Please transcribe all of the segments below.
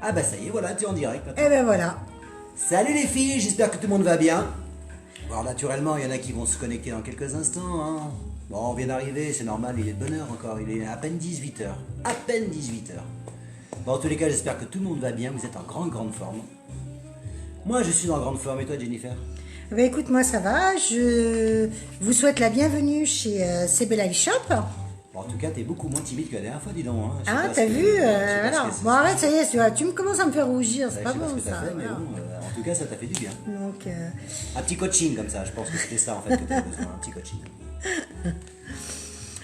Ah bah ça y est, voilà, tu es en direct maintenant. Et ben voilà. Salut les filles, j'espère que tout le monde va bien. Bon, naturellement, il y en a qui vont se connecter dans quelques instants. Hein. Bon, on vient d'arriver, c'est normal, il est de bonne heure encore, il est à peine 18 heures. À peine 18 heures. Bon, en tous les cas, j'espère que tout le monde va bien, vous êtes en grande forme. Moi, je suis en grande forme, et toi, Jennifer? Ben écoute, moi ça va. Je vous souhaite la bienvenue chez CB Live Shop. Bon, en tout cas, t'es beaucoup moins timide que la dernière fois, dis donc. Hein. Je sais Ah, pas t'as ce que- vu je sais pas voilà. ce que Bon, arrête, ça y est, tu me commences à me faire rougir, c'est je pas sais pas bon ce que t'as ça. fait, mais Voilà. bon, en tout cas, ça t'a fait du bien. Donc, Un petit coaching comme ça, je pense que c'était ça en fait que t'avais besoin, un petit coaching.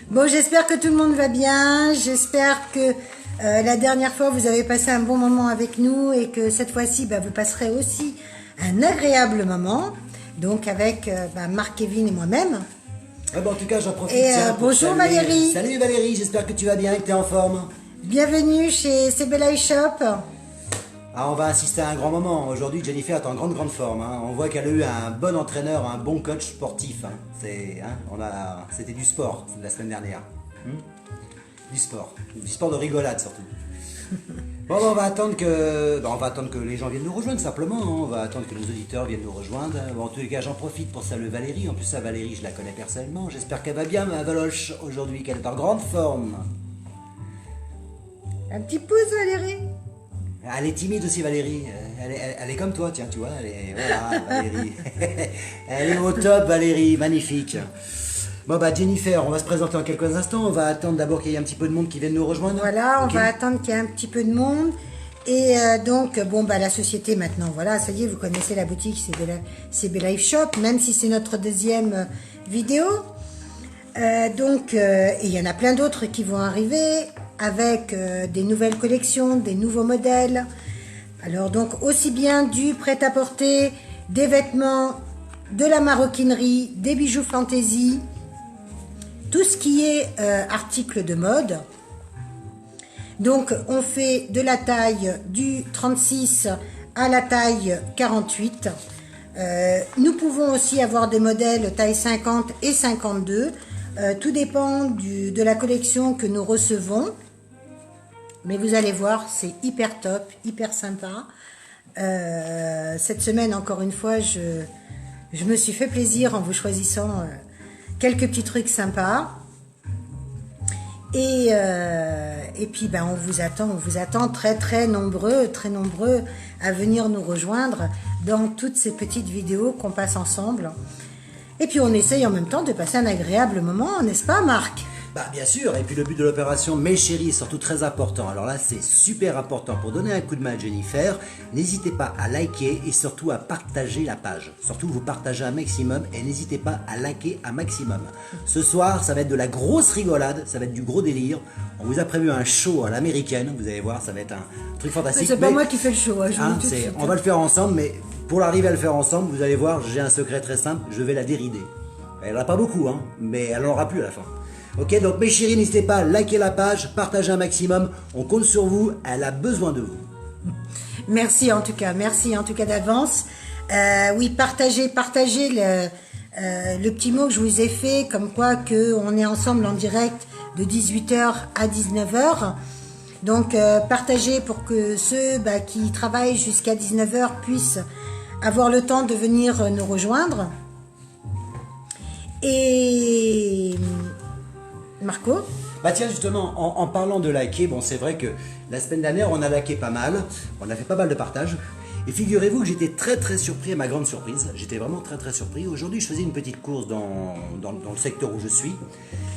bon, j'espère que tout le monde va bien. J'espère que la dernière fois vous avez passé un bon moment avec nous et que cette fois-ci, vous passerez aussi un agréable moment. Donc avec Marc, Kevin et moi-même. Ouais, bon, en tout cas, j'en profite. Et, tiens, pour bonjour, saluer- Valérie. Salut Valérie, j'espère que tu vas bien et que tu es en forme. Bienvenue chez CB Live Shop. Ah, on va assister à un grand moment. Aujourd'hui, Jennifer est en grande forme. Hein. On voit qu'elle a eu un bon entraîneur, un bon coach sportif. Hein. C'était du sport la semaine dernière. Du sport de rigolade surtout. Bon, on va attendre que les gens viennent nous rejoindre simplement. Hein. On va attendre que nos auditeurs viennent nous rejoindre. Bon, en tous les cas, j'en profite pour saluer Valérie. En plus, ça, Valérie, je la connais personnellement. J'espère qu'elle va bien, ma Valoche, aujourd'hui, qu'elle est en grande forme. Un petit pouce, Valérie. Elle est timide aussi, Valérie. Elle est comme toi, tiens, tu vois. Voilà, Valérie. Elle est au top, Valérie. Magnifique. Bon, Jennifer, on va se présenter en quelques instants. On va attendre d'abord qu'il y ait un petit peu de monde qui vienne nous rejoindre. Voilà, on Ok. va attendre qu'il y ait un petit peu de monde. Et donc, la société maintenant, voilà, ça y est, vous connaissez la boutique CB Live Shop, même si c'est notre deuxième vidéo. Et il y en a plein d'autres qui vont arriver avec des nouvelles collections, des nouveaux modèles. Alors donc, aussi bien du prêt-à-porter, des vêtements, de la maroquinerie, des bijoux fantaisie, tout ce qui est article de mode. Donc, on fait de la taille du 36 à la taille 48. Nous pouvons aussi avoir des modèles taille 50 et 52. Tout dépend de la collection que nous recevons. Mais vous allez voir, c'est hyper top, hyper sympa. Cette semaine, encore une fois, je me suis fait plaisir en vous choisissant quelques petits trucs sympas. Et puis on vous attend très nombreux à venir nous rejoindre dans toutes ces petites vidéos qu'on passe ensemble. Et puis on essaye en même temps de passer un agréable moment, n'est-ce pas, Marc? Bien sûr, et puis le but de l'opération Mes Chéris est surtout très important. Alors là, c'est super important. Pour donner un coup de main à Jennifer, n'hésitez pas à liker et surtout à partager la page. Surtout, vous partagez un maximum et n'hésitez pas à liker un maximum. Ce soir, ça va être de la grosse rigolade, ça va être du gros délire. On vous a prévu un show à l'américaine, vous allez voir, ça va être un truc fantastique. C'est pas moi qui fais le show, je vous le dis tout de suite. On va le faire ensemble, mais pour arriver à le faire ensemble, vous allez voir, j'ai un secret très simple, je vais la dérider. Elle n'en a pas beaucoup, hein, mais elle n'en aura plus à la fin. Ok, donc mes chéris, n'hésitez pas à liker la page, partager un maximum, on compte sur vous, elle a besoin de vous. Merci en tout cas d'avance. Oui, partagez le petit mot que je vous ai fait, comme quoi on est ensemble en direct de 18h à 19h. Donc partagez pour que ceux qui travaillent jusqu'à 19h puissent avoir le temps de venir nous rejoindre. Et Marco? Tiens, justement, en parlant de liker, c'est vrai que la semaine dernière, on a liké pas mal, on a fait pas mal de partages, et figurez-vous que j'étais très surpris, à ma grande surprise, j'étais vraiment très surpris. Aujourd'hui, je faisais une petite course dans le secteur où je suis,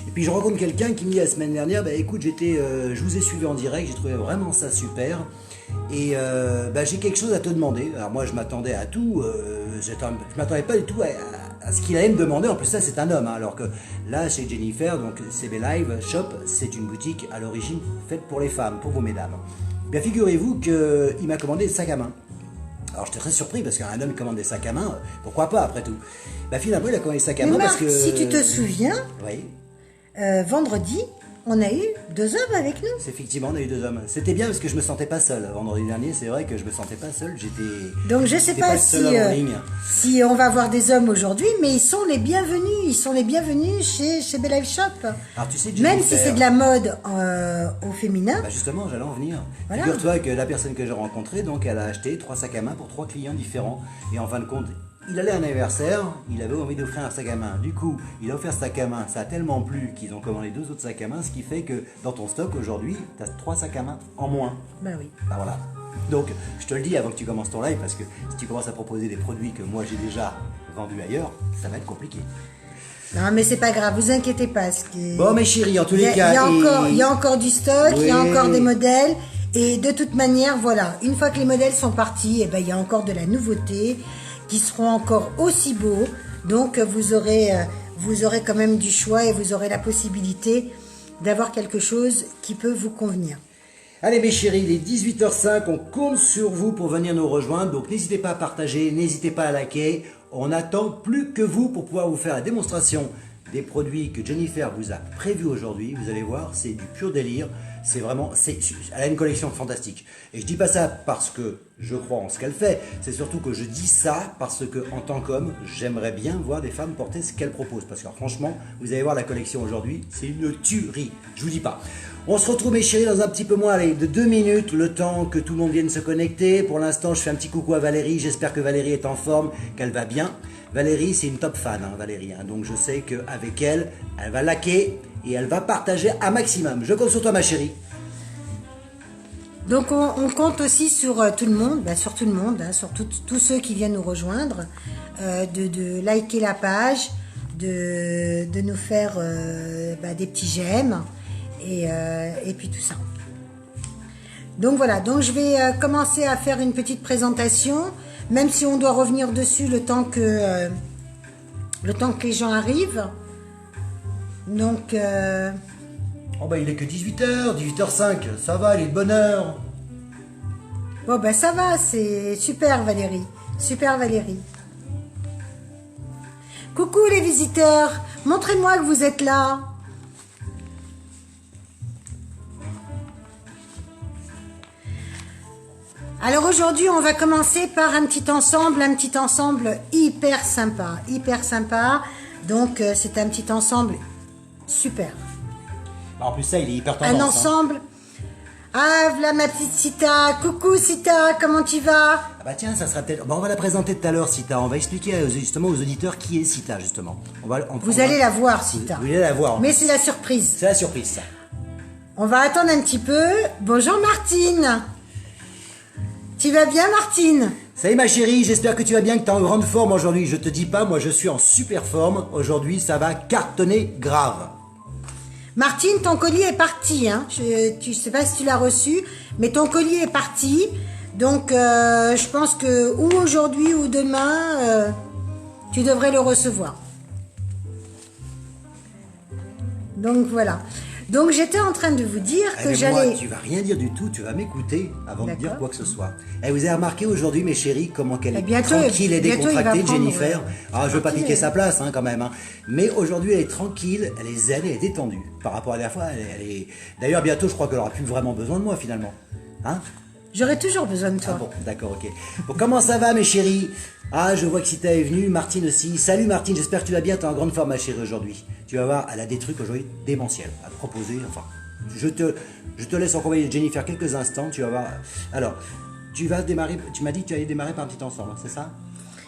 et puis je rencontre quelqu'un qui me dit la semaine dernière, écoute, je vous ai suivi en direct, j'ai trouvé vraiment ça super, et j'ai quelque chose à te demander. Alors moi, je m'attendais à tout, je m'attendais pas du tout à ce qu'il allait me demander. En plus, ça, c'est un homme, hein, alors que là, chez Jennifer, donc CB Live Shop, c'est une boutique à l'origine faite pour les femmes, pour vous mesdames. Figurez-vous qu'il m'a commandé des sacs à main. Alors j'étais très surpris parce qu'un homme commande des sacs à main, pourquoi pas après tout. Finalement, il a commandé des sacs à Mais main Marc, parce que... si tu te souviens, Oui. vendredi, on a eu 2 hommes avec nous. C'est effectivement, on a eu 2 hommes. C'était bien parce que je me sentais pas seul. Vendredi dernier, c'est vrai que je me sentais pas seul. Donc je sais pas si on va avoir des hommes aujourd'hui, mais ils sont les bienvenus. Ils sont les bienvenus chez Belle Life Shop. Alors tu sais, même si c'est de la mode au féminin. Bah justement, j'allais en venir. Voilà. Figure-toi que la personne que j'ai rencontrée, donc elle a acheté 3 sacs à main pour 3 clients différents. Et en fin de compte, il allait à un anniversaire, il avait envie d'offrir un sac à main. Du coup, il a offert ce sac à main. Ça a tellement plu qu'ils ont commandé 2 autres sacs à main, ce qui fait que dans ton stock aujourd'hui, tu as 3 sacs à main en moins. Bah oui. Bah voilà. Donc, je te le dis avant que tu commences ton live, parce que si tu commences à proposer des produits que moi j'ai déjà vendus ailleurs, ça va être compliqué. Non, mais c'est pas grave, vous inquiétez pas. Bon, mes chéris, en tous les cas. Il y a encore du stock, oui. Il y a encore des modèles. Et de toute manière, voilà, une fois que les modèles sont partis, il y a encore de la nouveauté qui seront encore aussi beaux. Donc, vous aurez quand même du choix et vous aurez la possibilité d'avoir quelque chose qui peut vous convenir. Allez mes chéris, il est 18h05, on compte sur vous pour venir nous rejoindre. Donc n'hésitez pas à partager, n'hésitez pas à liker. On n'attend plus que vous pour pouvoir vous faire la démonstration des produits que Jennifer vous a prévus aujourd'hui. Vous allez voir, c'est du pur délire. C'est vraiment, elle a une collection fantastique. Et je dis pas ça parce que je crois en ce qu'elle fait. C'est surtout que je dis ça parce que en tant qu'homme, j'aimerais bien voir des femmes porter ce qu'elle propose. Parce que franchement, vous allez voir la collection aujourd'hui, c'est une tuerie. Je vous dis pas. On se retrouve mes chéris dans un petit peu moins, allez, de 2 minutes, le temps que tout le monde vienne se connecter. Pour l'instant, je fais un petit coucou à Valérie. J'espère que Valérie est en forme, qu'elle va bien. Valérie, c'est une top fan, hein, Valérie. Hein, donc je sais qu'avec elle, elle va liker et elle va partager un maximum. Je compte sur toi, ma chérie. Donc on compte aussi sur tout le monde, sur tout le monde, hein, sur tous ceux qui viennent nous rejoindre, de liker la page, de nous faire des petits j'aime et puis tout ça. Donc voilà, donc je vais commencer à faire une petite présentation, même si on doit revenir dessus le temps que les gens arrivent. Donc oh il est que 18h, 18h05, ça va, il est de bonne heure. Bon ça va, c'est super Valérie, super Valérie. Coucou les visiteurs, montrez-moi que vous êtes là. Alors aujourd'hui, on va commencer par un petit ensemble hyper sympa. Donc c'est un petit ensemble super. En plus ça, il est hyper tendance. Un ensemble. Ah, voilà ma petite Sita. Coucou Sita, comment tu vas? Ah bah tiens, ça sera peut-être... on va la présenter tout à l'heure, Sita. On va expliquer justement aux auditeurs qui est Sita, justement. Vous allez la voir, Sita. Vous allez la voir. Mais c'est la surprise. C'est la surprise, ça. On va attendre un petit peu. Bonjour Martine. Tu vas bien, Martine? Salut ma chérie, j'espère que tu vas bien, que tu es en grande forme aujourd'hui. Je te dis pas, moi je suis en super forme. Aujourd'hui, ça va cartonner grave. Martine, ton colis est parti. Hein. Je sais pas si tu l'as reçu, mais ton colis est parti. Donc, je pense que ou aujourd'hui ou demain, tu devrais le recevoir. Donc, voilà. Donc, j'étais en train de vous dire que j'allais... Moi, tu vas rien dire du tout, tu vas m'écouter avant de dire quoi que ce soit. Et vous avez remarqué aujourd'hui, mes chéris, comment qu'elle est tranquille et décontractée, Jennifer. Je veux pas piquer sa place, hein, quand même. Hein. Mais aujourd'hui, elle est tranquille, elle est zen, elle est détendue. Par rapport à la fois, elle est... D'ailleurs, bientôt, je crois qu'elle aura plus vraiment besoin de moi, finalement. Hein? J'aurai toujours besoin de toi. Ah bon, d'accord, ok. Bon, comment ça va, mes chéris? Ah, je vois que Sita est venue, Martine aussi. Salut Martine, j'espère que tu vas bien, tu es en grande forme, ma chérie, aujourd'hui. Tu vas voir, elle a des trucs aujourd'hui démentiels à te proposer. Enfin, je te laisse envoyer Jennifer quelques instants, tu vas voir. Alors, tu vas démarrer, tu m'as dit que tu allais démarrer par un petit ensemble, c'est ça?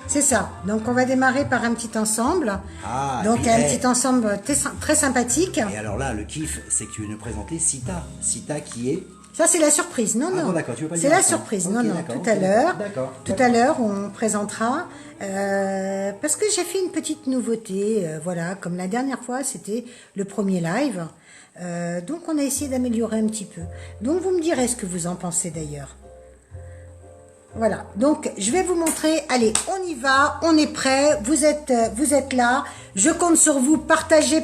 C'est ça. Donc, on va démarrer par un petit ensemble. Ah, donc, un petit ensemble très sympathique. Et alors là, le kiff, c'est que tu veux nous présenter Sita. Sita qui est... Ça, c'est la surprise. Non, non. Bon, tu veux pas c'est la surprise. Okay, non. Tout à l'heure. Tout à l'heure, on présentera. Parce que j'ai fait une petite nouveauté. Voilà, comme la dernière fois, c'était le premier live. Donc, on a essayé d'améliorer un petit peu. Donc, vous me direz ce que vous en pensez d'ailleurs. Voilà. Donc, je vais vous montrer. Allez, on y va. On est prêt. Vous êtes là. Je compte sur vous. Partagez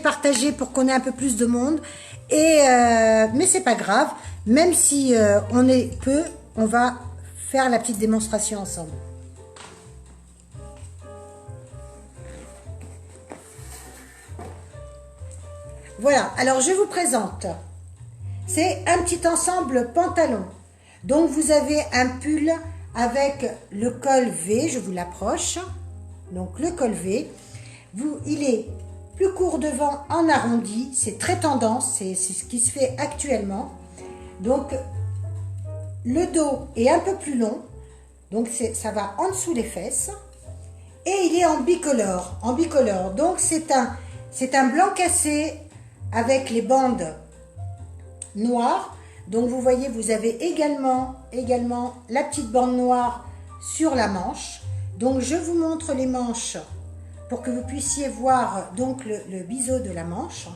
pour qu'on ait un peu plus de monde. Mais c'est pas grave. Même si on est peu, on va faire la petite démonstration ensemble. Voilà, alors je vous présente. C'est un petit ensemble pantalon. Donc vous avez un pull avec le col V, je vous l'approche. Donc le col V, il est plus court devant en arrondi, c'est très tendance, c'est ce qui se fait actuellement. Donc le dos est un peu plus long, donc ça va en dessous les fesses. Et il est en bicolore, donc c'est un blanc cassé avec les bandes noires. Donc vous voyez, vous avez également la petite bande noire sur la manche. Donc je vous montre les manches pour que vous puissiez voir donc le biseau de la manche.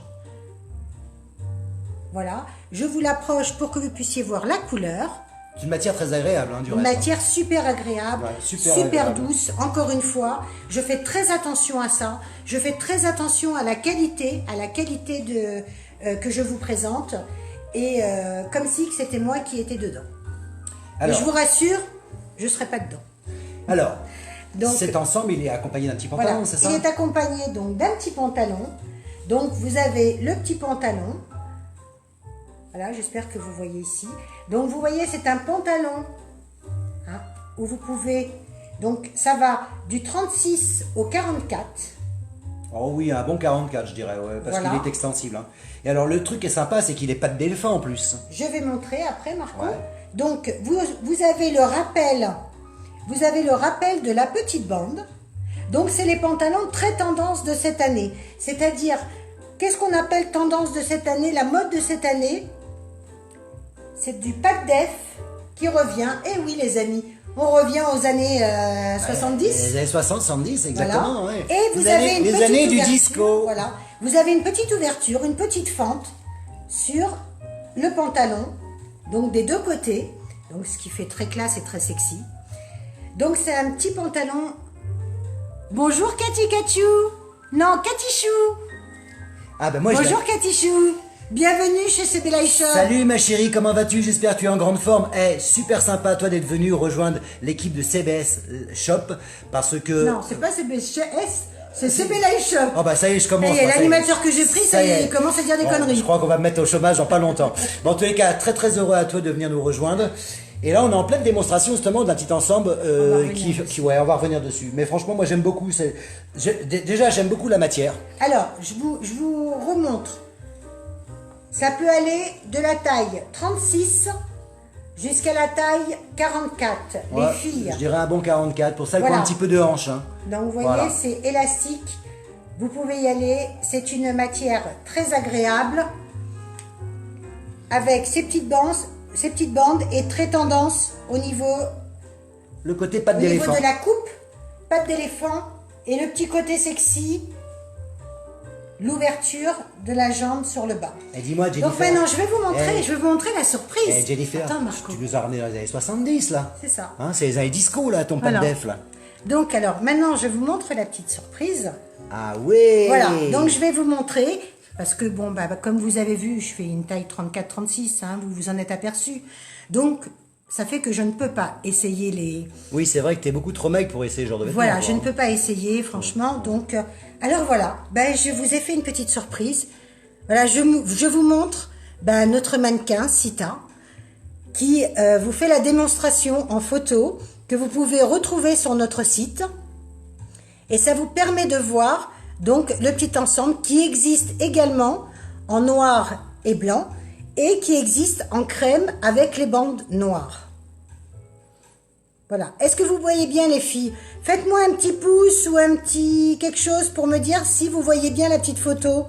Voilà, je vous l'approche pour que vous puissiez voir la couleur. C'est une matière très agréable, hein, du reste. Une matière super agréable, Ouais, super super agréable. douce. Encore une fois, je fais très attention à ça. Je fais très attention à la qualité que je vous présente. Et comme si c'était moi qui étais dedans. Alors, et je vous rassure, je ne serai pas dedans. Alors, Donc, cet ensemble, il est accompagné d'un petit pantalon, voilà, c'est ça? il est accompagné donc d'un petit pantalon. Donc vous avez le petit pantalon. Voilà, j'espère que vous voyez ici. Donc vous voyez, c'est un pantalon hein, où vous pouvez... Donc ça va du 36 au 44. Oh oui, un bon 44, je dirais, ouais, parce Voilà. qu'il est extensible. Hein. Et alors, le truc qui est sympa, c'est qu'il est pattes d'éléphant en plus. Je vais montrer après, Marco. Ouais. Donc vous avez le rappel. Vous avez le rappel de la petite bande. Donc c'est les pantalons très tendance de cette année. C'est-à-dire, qu'est-ce qu'on appelle tendance de cette année? La mode de cette année, c'est du pack def qui revient. Et oui les amis, on revient aux années 70. Les années 60, 70, exactement. Voilà. Ouais. Et vous les avez années, une les petite années du ouverture, disco. Voilà. Vous avez une petite ouverture, une petite fente sur le pantalon, donc des deux côtés. Donc ce qui fait très classe et très sexy. Donc c'est un petit pantalon. Bonjour Cathy Cachou. Non, Cathy Chou. Ah ben moi, Bonjour Cathy Chou. Bienvenue chez CB Life Shop. Salut ma chérie, comment vas-tu? J'espère que tu es en grande forme. Super sympa toi d'être venu rejoindre l'équipe de CBS Shop parce que... Non, c'est pas CBS, c'est CB Life Shop. Oh bah ça y est, je commence. Ça y est, moi, l'animateur que j'ai pris, ça y est, il commence à dire des conneries. Je crois qu'on va me mettre au chômage dans pas longtemps. Bon, en tous les cas, très très heureux à toi de venir nous rejoindre. Et là, on est en pleine démonstration justement d'un petit ensemble ouais, on va revenir dessus. Mais franchement, moi j'aime beaucoup. Déjà, j'aime beaucoup la matière. Alors, je vous remontre. Ça peut aller de la taille 36 jusqu'à la taille 44. Ouais, les filles. Je dirais un bon 44 pour celles qui ont Voilà. un petit peu de hanche. Hein. Donc vous voyez, Voilà. c'est élastique. Vous pouvez y aller. C'est une matière très agréable. Avec ces petites bandes et très tendance au niveau Le côté patte Au niveau d'éléphant. de la coupe, patte d'éléphant et le petit côté sexy, l'ouverture de la jambe sur le bas. Et dis-moi, Jennifer. Donc maintenant, je vais vous montrer la surprise. Jennifer, Attends, Marco. tu nous as ramené dans les années 70 là. C'est ça. Hein, c'est les années disco là, ton patte Voilà. def là. Donc alors, maintenant, je vous montre la petite surprise. Ah ouais. Voilà, donc je vais vous montrer, parce que bon, comme vous avez vu, je fais une taille 34-36, hein, vous vous en êtes aperçu. Donc, ça fait que je ne peux pas essayer les... Oui, c'est vrai que t'es beaucoup trop maigre pour essayer ce genre de vêtements. Voilà, toi, je ne hein. peux pas essayer, franchement. Donc, alors voilà, je vous ai fait une petite surprise. Voilà, je vous montre notre mannequin, Sita, qui vous fait la démonstration en photo que vous pouvez retrouver sur notre site. Et ça vous permet de voir donc le petit ensemble qui existe également en noir et blanc et qui existe en crème avec les bandes noires. Voilà. Est-ce que vous voyez bien les filles? Faites-moi un petit pouce ou un petit quelque chose pour me dire si vous voyez bien la petite photo.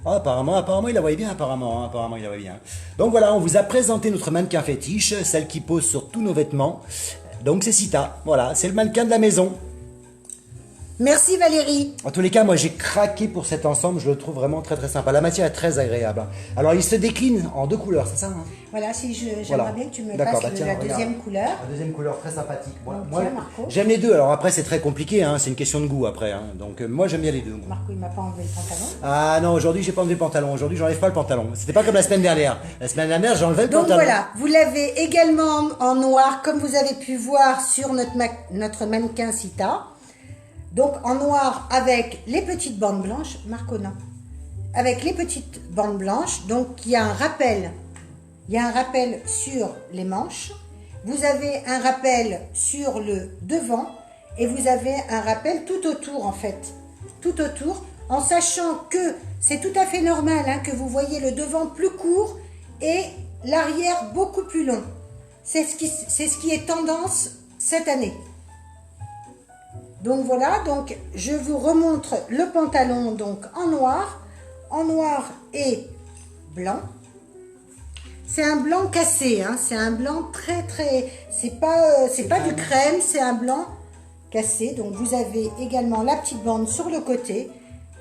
Ah, apparemment, il la voyait bien, apparemment, il la voyait bien. Donc voilà, on vous a présenté notre mannequin fétiche, celle qui pose sur tous nos vêtements. Donc c'est Sita, voilà, c'est le mannequin de la maison. Merci Valérie. En tous les cas, moi j'ai craqué pour cet ensemble, je le trouve vraiment très très sympa. La matière est très agréable. Alors il se décline en deux couleurs, c'est ça hein? Voilà, si j'aimerais Voilà. bien que tu me D'accord, passes tiens, la regarde. deuxième couleur. La deuxième couleur, très sympathique. Moi, tiens, Marco. j'aime les deux. Alors après, c'est très compliqué, hein, c'est une question de goût après. Hein. Donc moi j'aime bien les deux. moi. Marco, il m'a pas enlevé le pantalon. Ah non, aujourd'hui j'ai pas enlevé le pantalon. Aujourd'hui j'enlève pas le pantalon. C'était pas comme la semaine dernière. La semaine dernière j'enlevais le Donc pantalon. voilà, vous l'avez également en noir, comme vous avez pu voir sur notre mannequin Sita. Donc en noir avec les petites bandes blanches. Marco, non. avec les petites bandes blanches. Donc il y a un rappel. Il y a un rappel sur les manches. Vous avez un rappel sur le devant. Et vous avez un rappel tout autour en fait. Tout autour. En sachant que c'est tout à fait normal hein, que vous voyez le devant plus court et l'arrière beaucoup plus long. C'est ce qui est tendance cette année. Donc voilà, donc je vous remontre le pantalon donc en noir et blanc. C'est un blanc cassé, hein, c'est un blanc très, c'est pas du crème, c'est un blanc cassé. Donc vous avez également la petite bande sur le côté.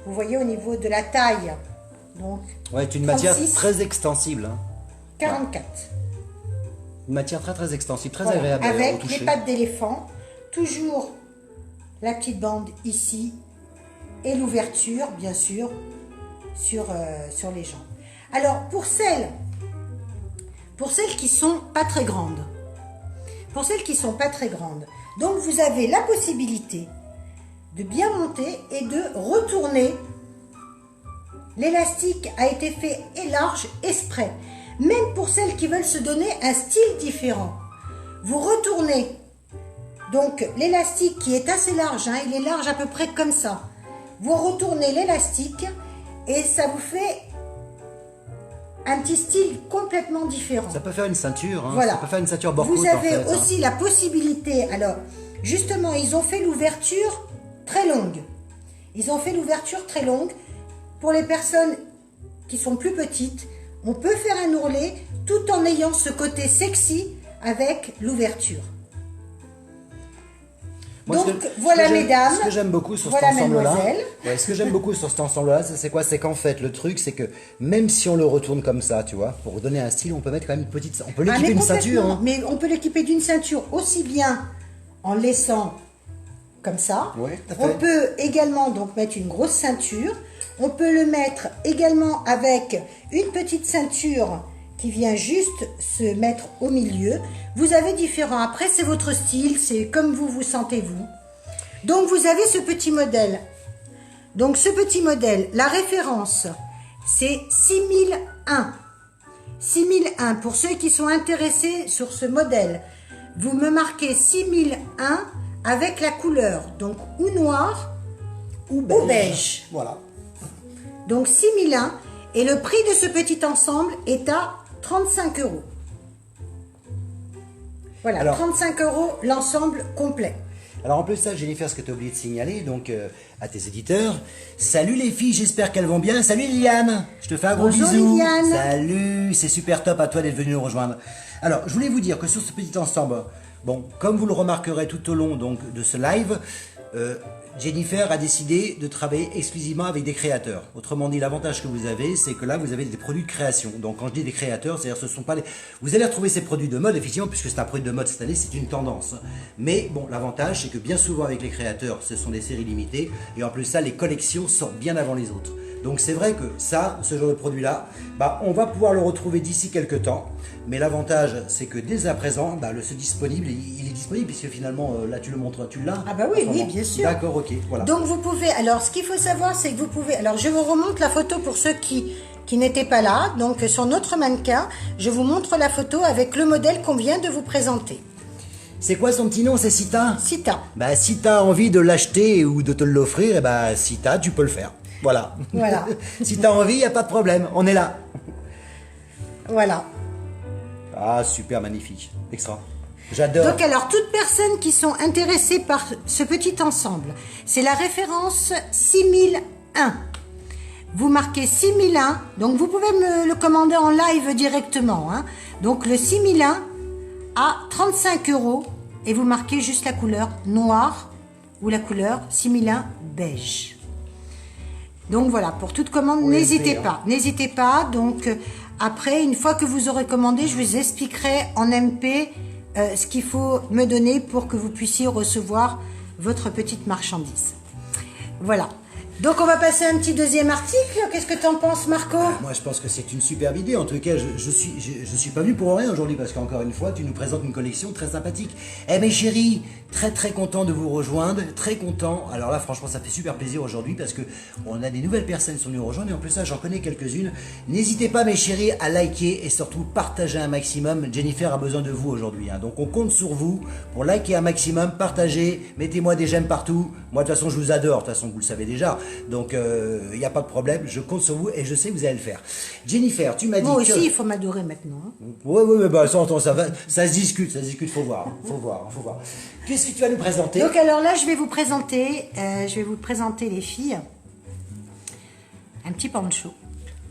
Vous voyez au niveau de la taille. Donc ouais, c'est une matière très extensible. Hein. 44. Une matière très extensive, très Voilà. agréable Avec au toucher. les pattes d'éléphant, toujours la petite bande ici et l'ouverture bien sûr sur les jambes. Alors pour celles qui sont pas très grandes, donc vous avez la possibilité de bien monter et de retourner. L'élastique a été fait et large exprès. Même pour celles qui veulent se donner un style différent. Vous retournez. Donc l'élastique qui est assez large, hein, il est large à peu près comme ça. Vous retournez l'élastique et ça vous fait un petit style complètement différent. Ça peut faire une ceinture, hein, voilà. Ça peut faire une ceinture bord côte. Vous avez en fait, aussi la possibilité, alors justement ils ont fait l'ouverture très longue. Ils ont fait l'ouverture très longue. Pour les personnes qui sont plus petites, on peut faire un ourlet tout en ayant ce côté sexy avec l'ouverture. Donc voilà mesdames, ce que j'aime beaucoup sur voilà cet ensemble-là, mademoiselle. ce que j'aime beaucoup sur cet ensemble-là, c'est quoi? C'est qu'en fait, le truc, c'est que même si on le retourne comme ça, tu vois, pour donner un style, on peut mettre quand même une petite, on peut l'équiper d'une ceinture. Hein. Mais on peut l'équiper d'une ceinture aussi bien en laissant comme ça. Ouais, tout à fait. On peut également donc mettre une grosse ceinture. On peut le mettre également avec une petite ceinture qui vient juste se mettre au milieu. Vous avez différents. Après, c'est votre style, c'est comme vous vous sentez vous. Donc, vous avez ce petit modèle. Donc, ce petit modèle, la référence, c'est 6001. 6001, pour ceux qui sont intéressés sur ce modèle, vous me marquez 6001 avec la couleur, donc ou noir ou beige. Voilà. Donc 6001 et le prix de ce petit ensemble est à 35 €. Voilà, alors, 35 € l'ensemble complet. Alors en plus de ça, Jennifer, ce que tu as oublié de signaler donc à tes éditeurs, salut les filles, j'espère qu'elles vont bien. Salut Liliane, je te fais un gros Bonjour, bisou. Liliane. Salut, c'est super top à toi d'être venue nous rejoindre. Alors je voulais vous dire que sur ce petit ensemble, bon, comme vous le remarquerez tout au long donc de ce live, Jennifer a décidé de travailler exclusivement avec des créateurs. Autrement dit, l'avantage que vous avez, c'est que là, vous avez des produits de création. Donc, quand je dis des créateurs, c'est-à-dire ce sont pas les... Vous allez retrouver ces produits de mode, effectivement, puisque c'est un produit de mode cette année, c'est une tendance. Mais bon, l'avantage, c'est que bien souvent avec les créateurs, ce sont des séries limitées. Et en plus ça, les collections sortent bien avant les autres. Donc, c'est vrai que ça, ce genre de produit-là, bah, on va pouvoir le retrouver d'ici quelques temps. Mais l'avantage, c'est que dès à présent, bah, c'est disponible, il est disponible, puisque finalement, là, tu le montres, tu l'as. Ah bah oui, oui, bien sûr. D'accord, ok, voilà. Donc vous pouvez, alors ce qu'il faut savoir, c'est que vous pouvez, alors je vous remonte la photo pour ceux qui n'étaient pas là. Donc sur notre mannequin, je vous montre la photo avec le modèle qu'on vient de vous présenter. C'est quoi son petit nom, c'est Sita? Sita. Bah, si tu as envie de l'acheter ou de te l'offrir, eh bah, Sita, tu peux le faire. Voilà. Voilà. Si tu as envie, il n'y a pas de problème, on est là. Voilà. Ah, super, magnifique, extra. J'adore. Donc alors, toutes personnes qui sont intéressées par ce petit ensemble, c'est la référence 6001. Vous marquez 6001, donc vous pouvez me le commander en live directement. Hein. Donc le 6001 à 35 € et vous marquez juste la couleur noire ou la couleur 6001 beige. Donc voilà, pour toute commande, n'hésitez pas. N'hésitez pas. Donc après, une fois que vous aurez commandé, je vous expliquerai en MP ce qu'il faut me donner pour que vous puissiez recevoir votre petite marchandise. Voilà. Donc on va passer à un petit deuxième article. Qu'est-ce que tu en penses, Marco? Moi, je pense que c'est une superbe idée. En tout cas, je suis pas venu pour rien aujourd'hui parce qu'encore une fois, tu nous présentes une collection très sympathique. Eh mes chéris, très content de vous rejoindre, très content. Alors là, franchement, ça fait super plaisir aujourd'hui parce que on a des nouvelles personnes qui sont venues nous rejoindre et en plus ça, j'en connais quelques-unes. N'hésitez pas, mes chéris, à liker et surtout partager un maximum. Jennifer a besoin de vous aujourd'hui, hein. Donc on compte sur vous pour liker un maximum, partager, mettez-moi des j'aime partout. Moi, de toute façon, je vous adore. De toute façon, vous le savez déjà. Donc, il n'y a pas de problème. Je compte sur vous et je sais que vous allez le faire. Jennifer, tu m'as dit Moi que... aussi, il faut m'adorer maintenant. Hein. Oui, mais bah, ça va. Ça se discute, faut voir. Faut voir. Qu'est-ce que tu vas nous présenter? Donc alors là, je vais vous présenter les filles. Un petit poncho.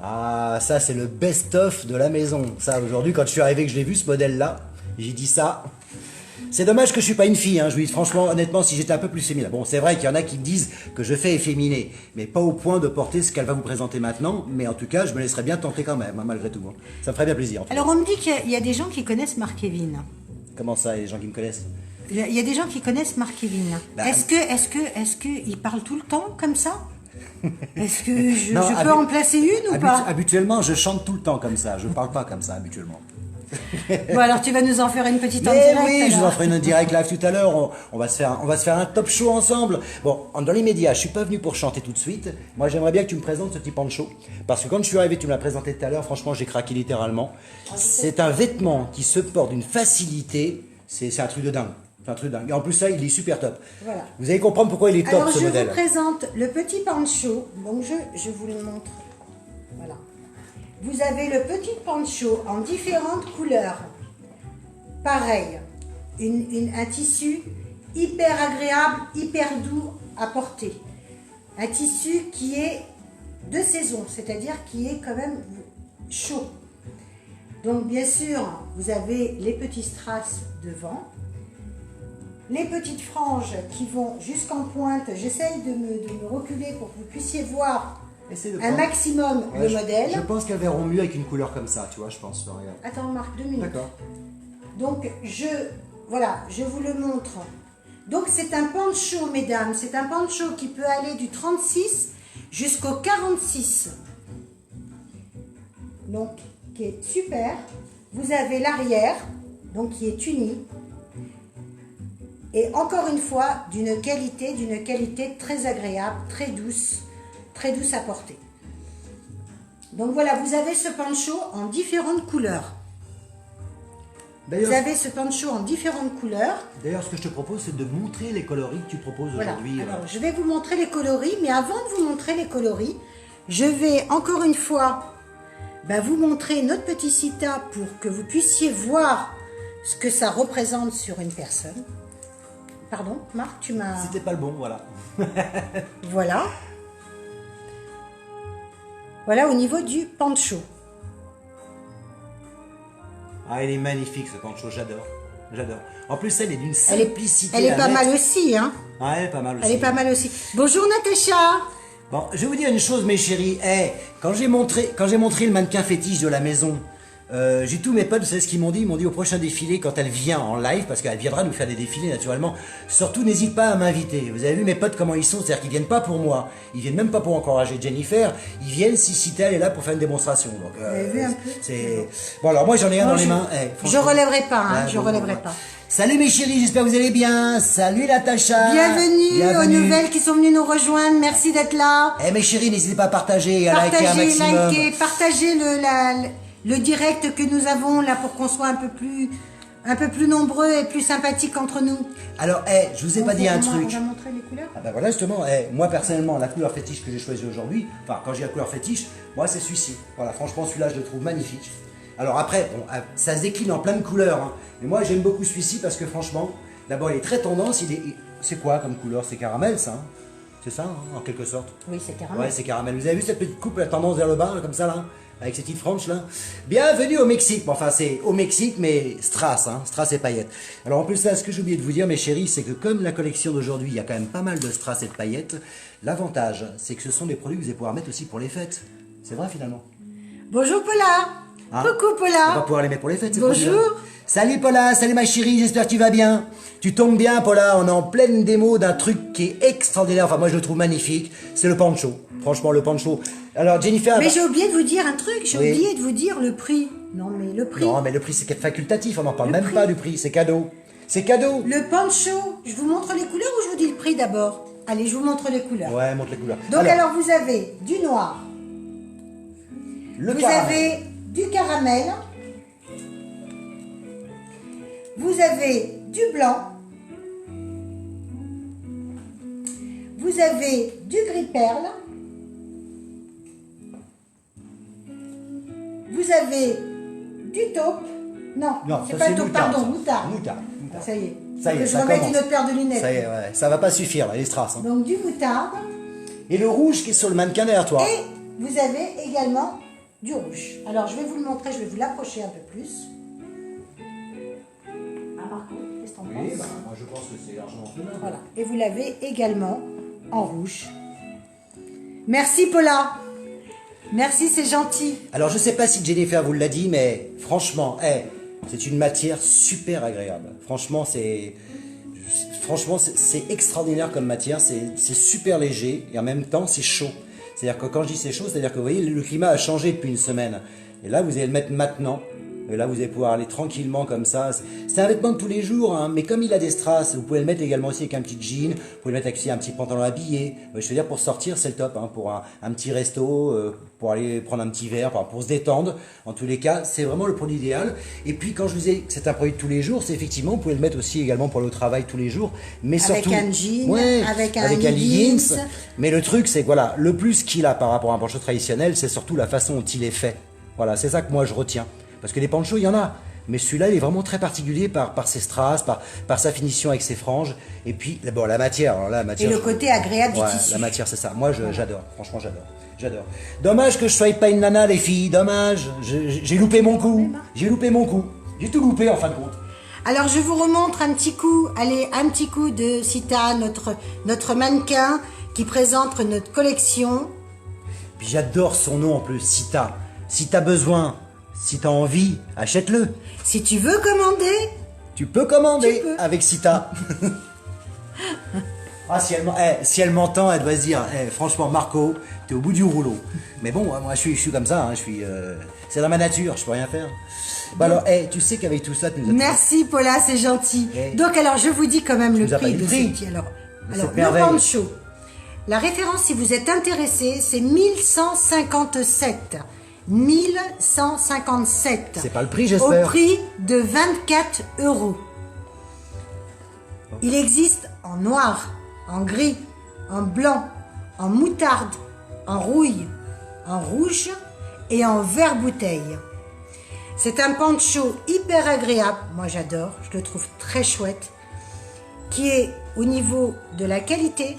Ah, ça, c'est le best-of de la maison. Ça, aujourd'hui, quand je suis arrivé, que je l'ai vu, ce modèle-là, j'ai dit ça... C'est dommage que je suis pas une fille, hein. Je vous dis franchement, honnêtement, si j'étais un peu plus féminin. Bon, c'est vrai qu'il y en a qui disent que je fais efféminé, mais pas au point de porter ce qu'elle va vous présenter maintenant. Mais en tout cas, je me laisserais bien tenter quand même, hein, malgré tout. Hein. Ça me ferait bien plaisir. Alors, on me dit qu'il y a des gens qui connaissent Marc Kevin. Comment ça, il y a des gens qui me connaissent? Il y a des gens qui connaissent Marc Kevin. Bah, Est-ce que il parle tout le temps comme ça? Est-ce que je peux en placer une ou pas? Habituellement, je chante tout le temps comme ça. Je parle pas comme ça habituellement. Bon, alors tu vas nous en faire une petite en Mais direct. oui, alors. je vous en ferai une direct live tout à l'heure. On va se faire un top show ensemble. Bon, dans les médias, je suis pas venu pour chanter tout de suite. Moi, j'aimerais bien que tu me présentes ce petit poncho. Parce que quand je suis arrivé, tu me l'as présenté tout à l'heure. Franchement, j'ai craqué littéralement. C'est un vêtement qui se porte d'une facilité. C'est un truc de dingue. C'est un truc de dingue. Et en plus, ça, il est super top. Voilà. Vous allez comprendre pourquoi il est top, Alors, ce modèle. je vous présente le petit poncho. Donc, je vous le montre. Voilà. Vous avez le petit poncho en différentes couleurs. Pareil, un tissu hyper agréable, hyper doux à porter. Un tissu qui est de saison, c'est-à-dire qui est quand même chaud. Donc bien sûr, vous avez les petits strass devant, les petites franges qui vont jusqu'en pointe. J'essaye de me reculer pour que vous puissiez voir un maximum le modèle. Je pense qu'elles verront mieux avec une couleur comme ça, tu vois, je pense. Regarde. Attends Marc, 2 minutes. D'accord. Donc, je vous le montre. Donc, c'est un poncho, mesdames. C'est un poncho qui peut aller du 36 jusqu'au 46. Donc, qui est super. Vous avez l'arrière, donc qui est uni. Et encore une fois, d'une qualité très agréable, très douce à porter. Donc voilà, vous avez ce poncho en différentes couleurs. Vous avez ce poncho en différentes couleurs. D'ailleurs, ce que je te propose, c'est de montrer les coloris que tu proposes aujourd'hui. Alors, je vais vous montrer les coloris, mais avant de vous montrer les coloris, je vais encore une fois vous montrer notre petit sita pour que vous puissiez voir ce que ça représente sur une personne. Pardon, Marc, tu m'as... C'était pas le bon, voilà. Voilà. Voilà au niveau du poncho. Ah, il est magnifique ce poncho, j'adore. En plus, elle est d'une simplicité. Elle est pas mal aussi, hein. Ah, elle est pas mal aussi. Elle est pas mal aussi. Bonjour Natacha. Bon, je vais vous dire une chose, mes chéris. Quand j'ai montré le mannequin fétiche de la maison, j'ai tous mes potes, vous savez ce qu'ils m'ont dit? Ils m'ont dit au prochain défilé, quand elle vient en live, parce qu'elle viendra nous faire des défilés naturellement, surtout n'hésite pas à m'inviter. Vous avez vu mes potes comment ils sont, c'est-à-dire qu'ils viennent pas pour moi, ils viennent même pas pour encourager Jennifer, ils viennent si elle est là pour faire une démonstration. Donc, Vous avez vu un peu? Bon, alors moi j'en ai un dans les mains. Je relèverai pas, hein, je relèverai pas. Salut mes chéris, j'espère que vous allez bien. Salut Natacha. Bienvenue aux nouvelles qui sont venues nous rejoindre. Merci d'être là. Mes chéris, n'hésitez pas à partager et à liker un maximum. Partagez le direct que nous avons là pour qu'on soit un peu plus nombreux et plus sympathiques entre nous. Alors, je vous ai pas dit un truc. On va montrer les couleurs. Ah ben voilà justement, moi personnellement, la couleur fétiche que j'ai choisie aujourd'hui, enfin quand j'ai la couleur fétiche, moi c'est celui-ci. Voilà, franchement celui-là je le trouve magnifique. Alors après, bon, ça se décline en plein de couleurs, hein. Mais moi j'aime beaucoup celui-ci parce que franchement, d'abord il est très tendance, c'est quoi comme couleur? C'est caramel ça, hein? C'est ça, hein, en quelque sorte? Oui, c'est caramel. Ouais, c'est caramel. Vous avez vu cette petite coupe, la tendance vers le bas, là, comme ça, là, avec ces petites franges, là? Bienvenue au Mexique. Bon, enfin, c'est au Mexique, mais strass, hein, strass et paillettes. Alors, en plus, là, ce que j'ai oublié de vous dire, mes chéris, c'est que comme la collection d'aujourd'hui, il y a quand même pas mal de strass et de paillettes, l'avantage, c'est que ce sont des produits que vous allez pouvoir mettre aussi pour les fêtes. C'est vrai, finalement. Bonjour Paula. Hein? Coucou On va Paula. pouvoir les mettre pour les fêtes. ces Bonjour. produits-là. Salut Paula, salut ma chérie, j'espère que tu vas bien. Tu tombes bien Paula, on est en pleine démo d'un truc qui est extraordinaire, enfin moi je le trouve magnifique, c'est le pancho. Franchement le pancho. Alors Jennifer... Mais j'ai oublié de vous dire un truc, j'ai Oui. oublié de vous dire le prix. Non mais le prix. Non mais le prix c'est facultatif, on n'en parle Le même prix. pas du prix, c'est cadeau. C'est cadeau. Le pancho, je vous montre les couleurs ou je vous dis le prix d'abord? Allez, je vous montre les couleurs. Ouais, montre les couleurs. Donc alors vous avez du noir, le vous caramel. avez du caramel, vous avez du blanc, vous avez du gris perle, vous avez du taupe, non, Non, c'est ça, pas c'est le taupe, moutarde, pardon, ça. moutarde. Moutarde. Ça y est, Ça y est, faut que je ça remette commence. une autre paire de lunettes. Ça y est, ouais, ça va pas suffire là, les strass. Hein. Donc du moutarde. Et le rouge qui est sur le mannequin derrière toi. Et vous avez également du rouge. Alors, je vais vous le montrer, je vais vous l'approcher un peu plus. Ah, Marco, qu'est-ce que t'en penses? Moi je pense que c'est largement faisable. Voilà. Et vous l'avez également en rouge. Merci, Paula. Merci, c'est gentil. Alors je sais pas si Jennifer vous l'a dit, mais franchement, c'est une matière super agréable. Franchement, c'est extraordinaire comme matière, c'est super léger et en même temps c'est chaud. C'est-à-dire que quand je dis c'est chaud, c'est-à-dire que vous voyez, le climat a changé depuis une semaine. Et là, vous allez le mettre maintenant. Et là, vous allez pouvoir aller tranquillement comme ça. C'est un vêtement de tous les jours, hein, mais comme il a des strass, vous pouvez le mettre également aussi avec un petit jean, vous pouvez le mettre avec aussi un petit pantalon habillé. Je veux dire, pour sortir, c'est le top. Hein, pour un petit resto, pour aller prendre un petit verre, pour se détendre. En tous les cas, c'est vraiment le produit idéal. Et puis, quand je vous ai que c'est un produit de tous les jours, c'est effectivement, vous pouvez le mettre aussi également pour aller au travail tous les jours. Mais Avec surtout, un jean, avec un leggings. leggings. Mais le truc, c'est que voilà, le plus qu'il a par rapport à un pancho traditionnel, c'est surtout la façon dont il est fait. Voilà, c'est ça que moi je retiens. Parce que les panchos, il y en a. Mais celui-là, il est vraiment très particulier par ses strass, par sa finition avec ses franges. Et puis, bon, la matière. Alors là, la matière Et le côté agréable ouais, du tissu. la matière, c'est ça. Moi, j'adore. Franchement, j'adore. J'adore. Dommage que je sois pas une nana, les filles. Dommage. J'ai loupé mon coup. J'ai loupé mon coup. J'ai tout loupé, en fin de compte. Alors, je vous remontre un petit coup, allez, un petit coup de Sita, notre mannequin qui présente notre collection. Puis j'adore son nom en plus, Sita. Si t'as besoin, si t'as envie, achète-le. Si tu veux commander, Tu peux commander Tu peux. avec Sita. Ah, si elle m'entend, elle doit se dire, franchement, Marco, t'es au bout du rouleau. Mais bon, moi, je suis comme ça, hein, c'est dans ma nature, je peux rien faire. Bah alors, tu sais qu'avec tout ça, tu nous as... merci Paula, c'est gentil. Eh. Donc alors, je vous dis quand même le nous as pas prix dit de le prix. ce Alors, De alors cette le merveille. pancho. La référence, si vous êtes intéressé, c'est 1157. 1157. C'est pas le prix, Au j'espère. prix de 24 €. Il existe en noir, en gris, en blanc, en moutarde, en rouille, en rouge et en vert bouteille. C'est un pancho hyper agréable, moi j'adore, je le trouve très chouette, qui est au niveau de la qualité,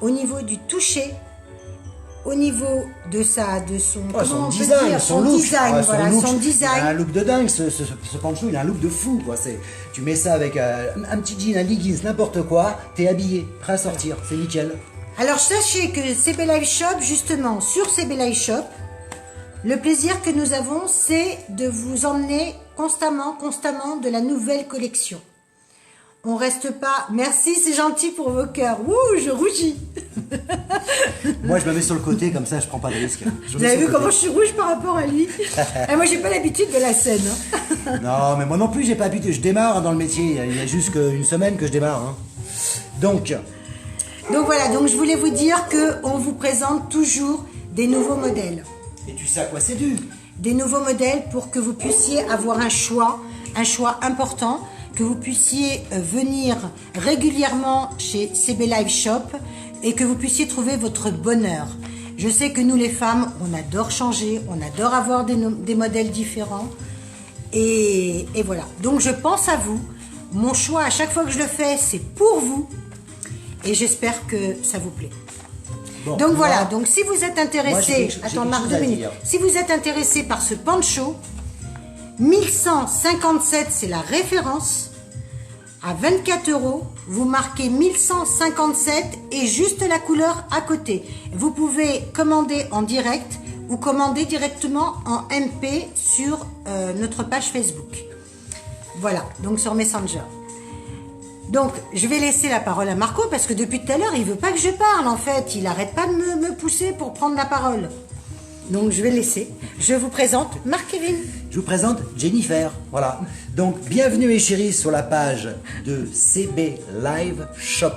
au niveau du toucher, au niveau de son Oh, comment son on peut design, dire, son look. design, Ouais, voilà, look. son Il a un design. look de dingue, ce pancho, il a un look de fou, quoi. Tu mets ça avec un petit jean, un leggings, n'importe quoi, t'es habillé, prêt à sortir, c'est nickel. Alors sachez que CB Live Shop, justement, sur CB Live Shop, le plaisir que nous avons, c'est de vous emmener constamment de la nouvelle collection. On reste pas... Merci, c'est gentil pour vos cœurs. Ouh, je rougis. Moi, je me mets sur le côté, comme ça, je prends pas de risque. Vous avez vu comment je suis rouge par rapport à lui? Et moi, j'ai pas l'habitude de la scène. Hein. Non, mais moi non plus, j'ai pas habitué. Je démarre hein, dans le métier. Il y a juste une semaine que je démarre. Hein. Donc voilà, donc je voulais vous dire qu'on vous présente toujours des nouveaux modèles. et tu sais à quoi c'est dû. Des nouveaux modèles pour que vous puissiez avoir un choix important, que vous puissiez venir régulièrement chez CB Live Shop et que vous puissiez trouver votre bonheur. Je sais que nous les femmes, on adore changer, on adore avoir des modèles différents et voilà. Donc je pense à vous, mon choix à chaque fois que je le fais, c'est pour vous et j'espère que ça vous plaît. Bon, Donc voilà, moi, donc si vous êtes moi, intéressé, j'ai attends quelque Marc, chose 2 à minutes. dire. Si vous êtes intéressé par ce pancho, 1157 c'est la référence. À 24 €, vous marquez 1157 et juste la couleur à côté. Vous pouvez commander en direct ou commander directement en MP sur notre page Facebook. Voilà, donc sur Messenger. Donc, je vais laisser la parole à Marco parce que depuis tout à l'heure, il veut pas que je parle en fait. Il arrête pas de me pousser pour prendre la parole. Donc, je vais laisser. Je vous présente Marc-Kevin. Je vous présente Jennifer. Voilà. Donc, bienvenue mes chéris sur la page de CB Live Shop.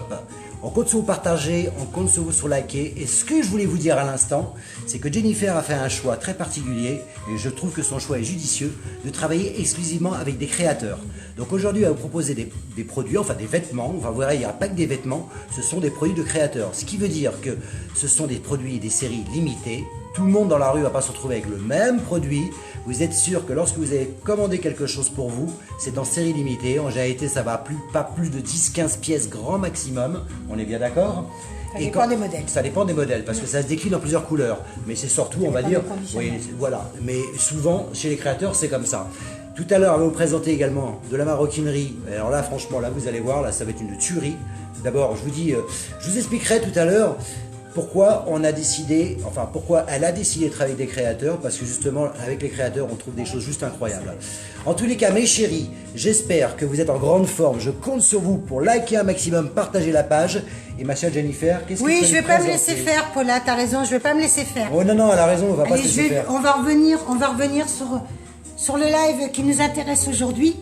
On compte sur vous partager, on compte sur vous sur liker. Et ce que je voulais vous dire à l'instant, c'est que Jennifer a fait un choix très particulier, et je trouve que son choix est judicieux, de travailler exclusivement avec des créateurs. Donc aujourd'hui, elle va vous proposer des produits, enfin des vêtements. Vous verrez, il n'y a pas que des vêtements, ce sont des produits de créateurs. Ce qui veut dire que ce sont des produits et des séries limitées. Tout le monde dans la rue ne va pas se retrouver avec le même produit. Vous êtes sûr que lorsque vous avez commandé quelque chose pour vous, c'est en série limitée. En réalité, ça va pas plus de 10-15 pièces grand maximum. On est bien d'accord? Ça dépend des modèles. Ça dépend des modèles, parce que ça se décline en plusieurs couleurs. Mais c'est surtout, on va dire, oui, voilà. Mais souvent, chez les créateurs, c'est comme ça. Tout à l'heure, on va vous présenter également de la maroquinerie. Alors là, franchement, là, vous allez voir, là, ça va être une tuerie. D'abord, je vous expliquerai tout à l'heure pourquoi on a décidé, enfin pourquoi elle a décidé de travailler avec des créateurs, parce que justement avec les créateurs on trouve des choses juste incroyables. En tous les cas mes chéris, j'espère que vous êtes en grande forme, je compte sur vous pour liker un maximum, partager la page. Et ma chère Jennifer, qu'est-ce que tu vas nous présenter? Oui, je vais pas me laisser faire Paula, t'as raison, je vais pas me laisser faire. Oh non, elle a raison, on va pas se laisser faire. On va revenir sur le live qui nous intéresse aujourd'hui.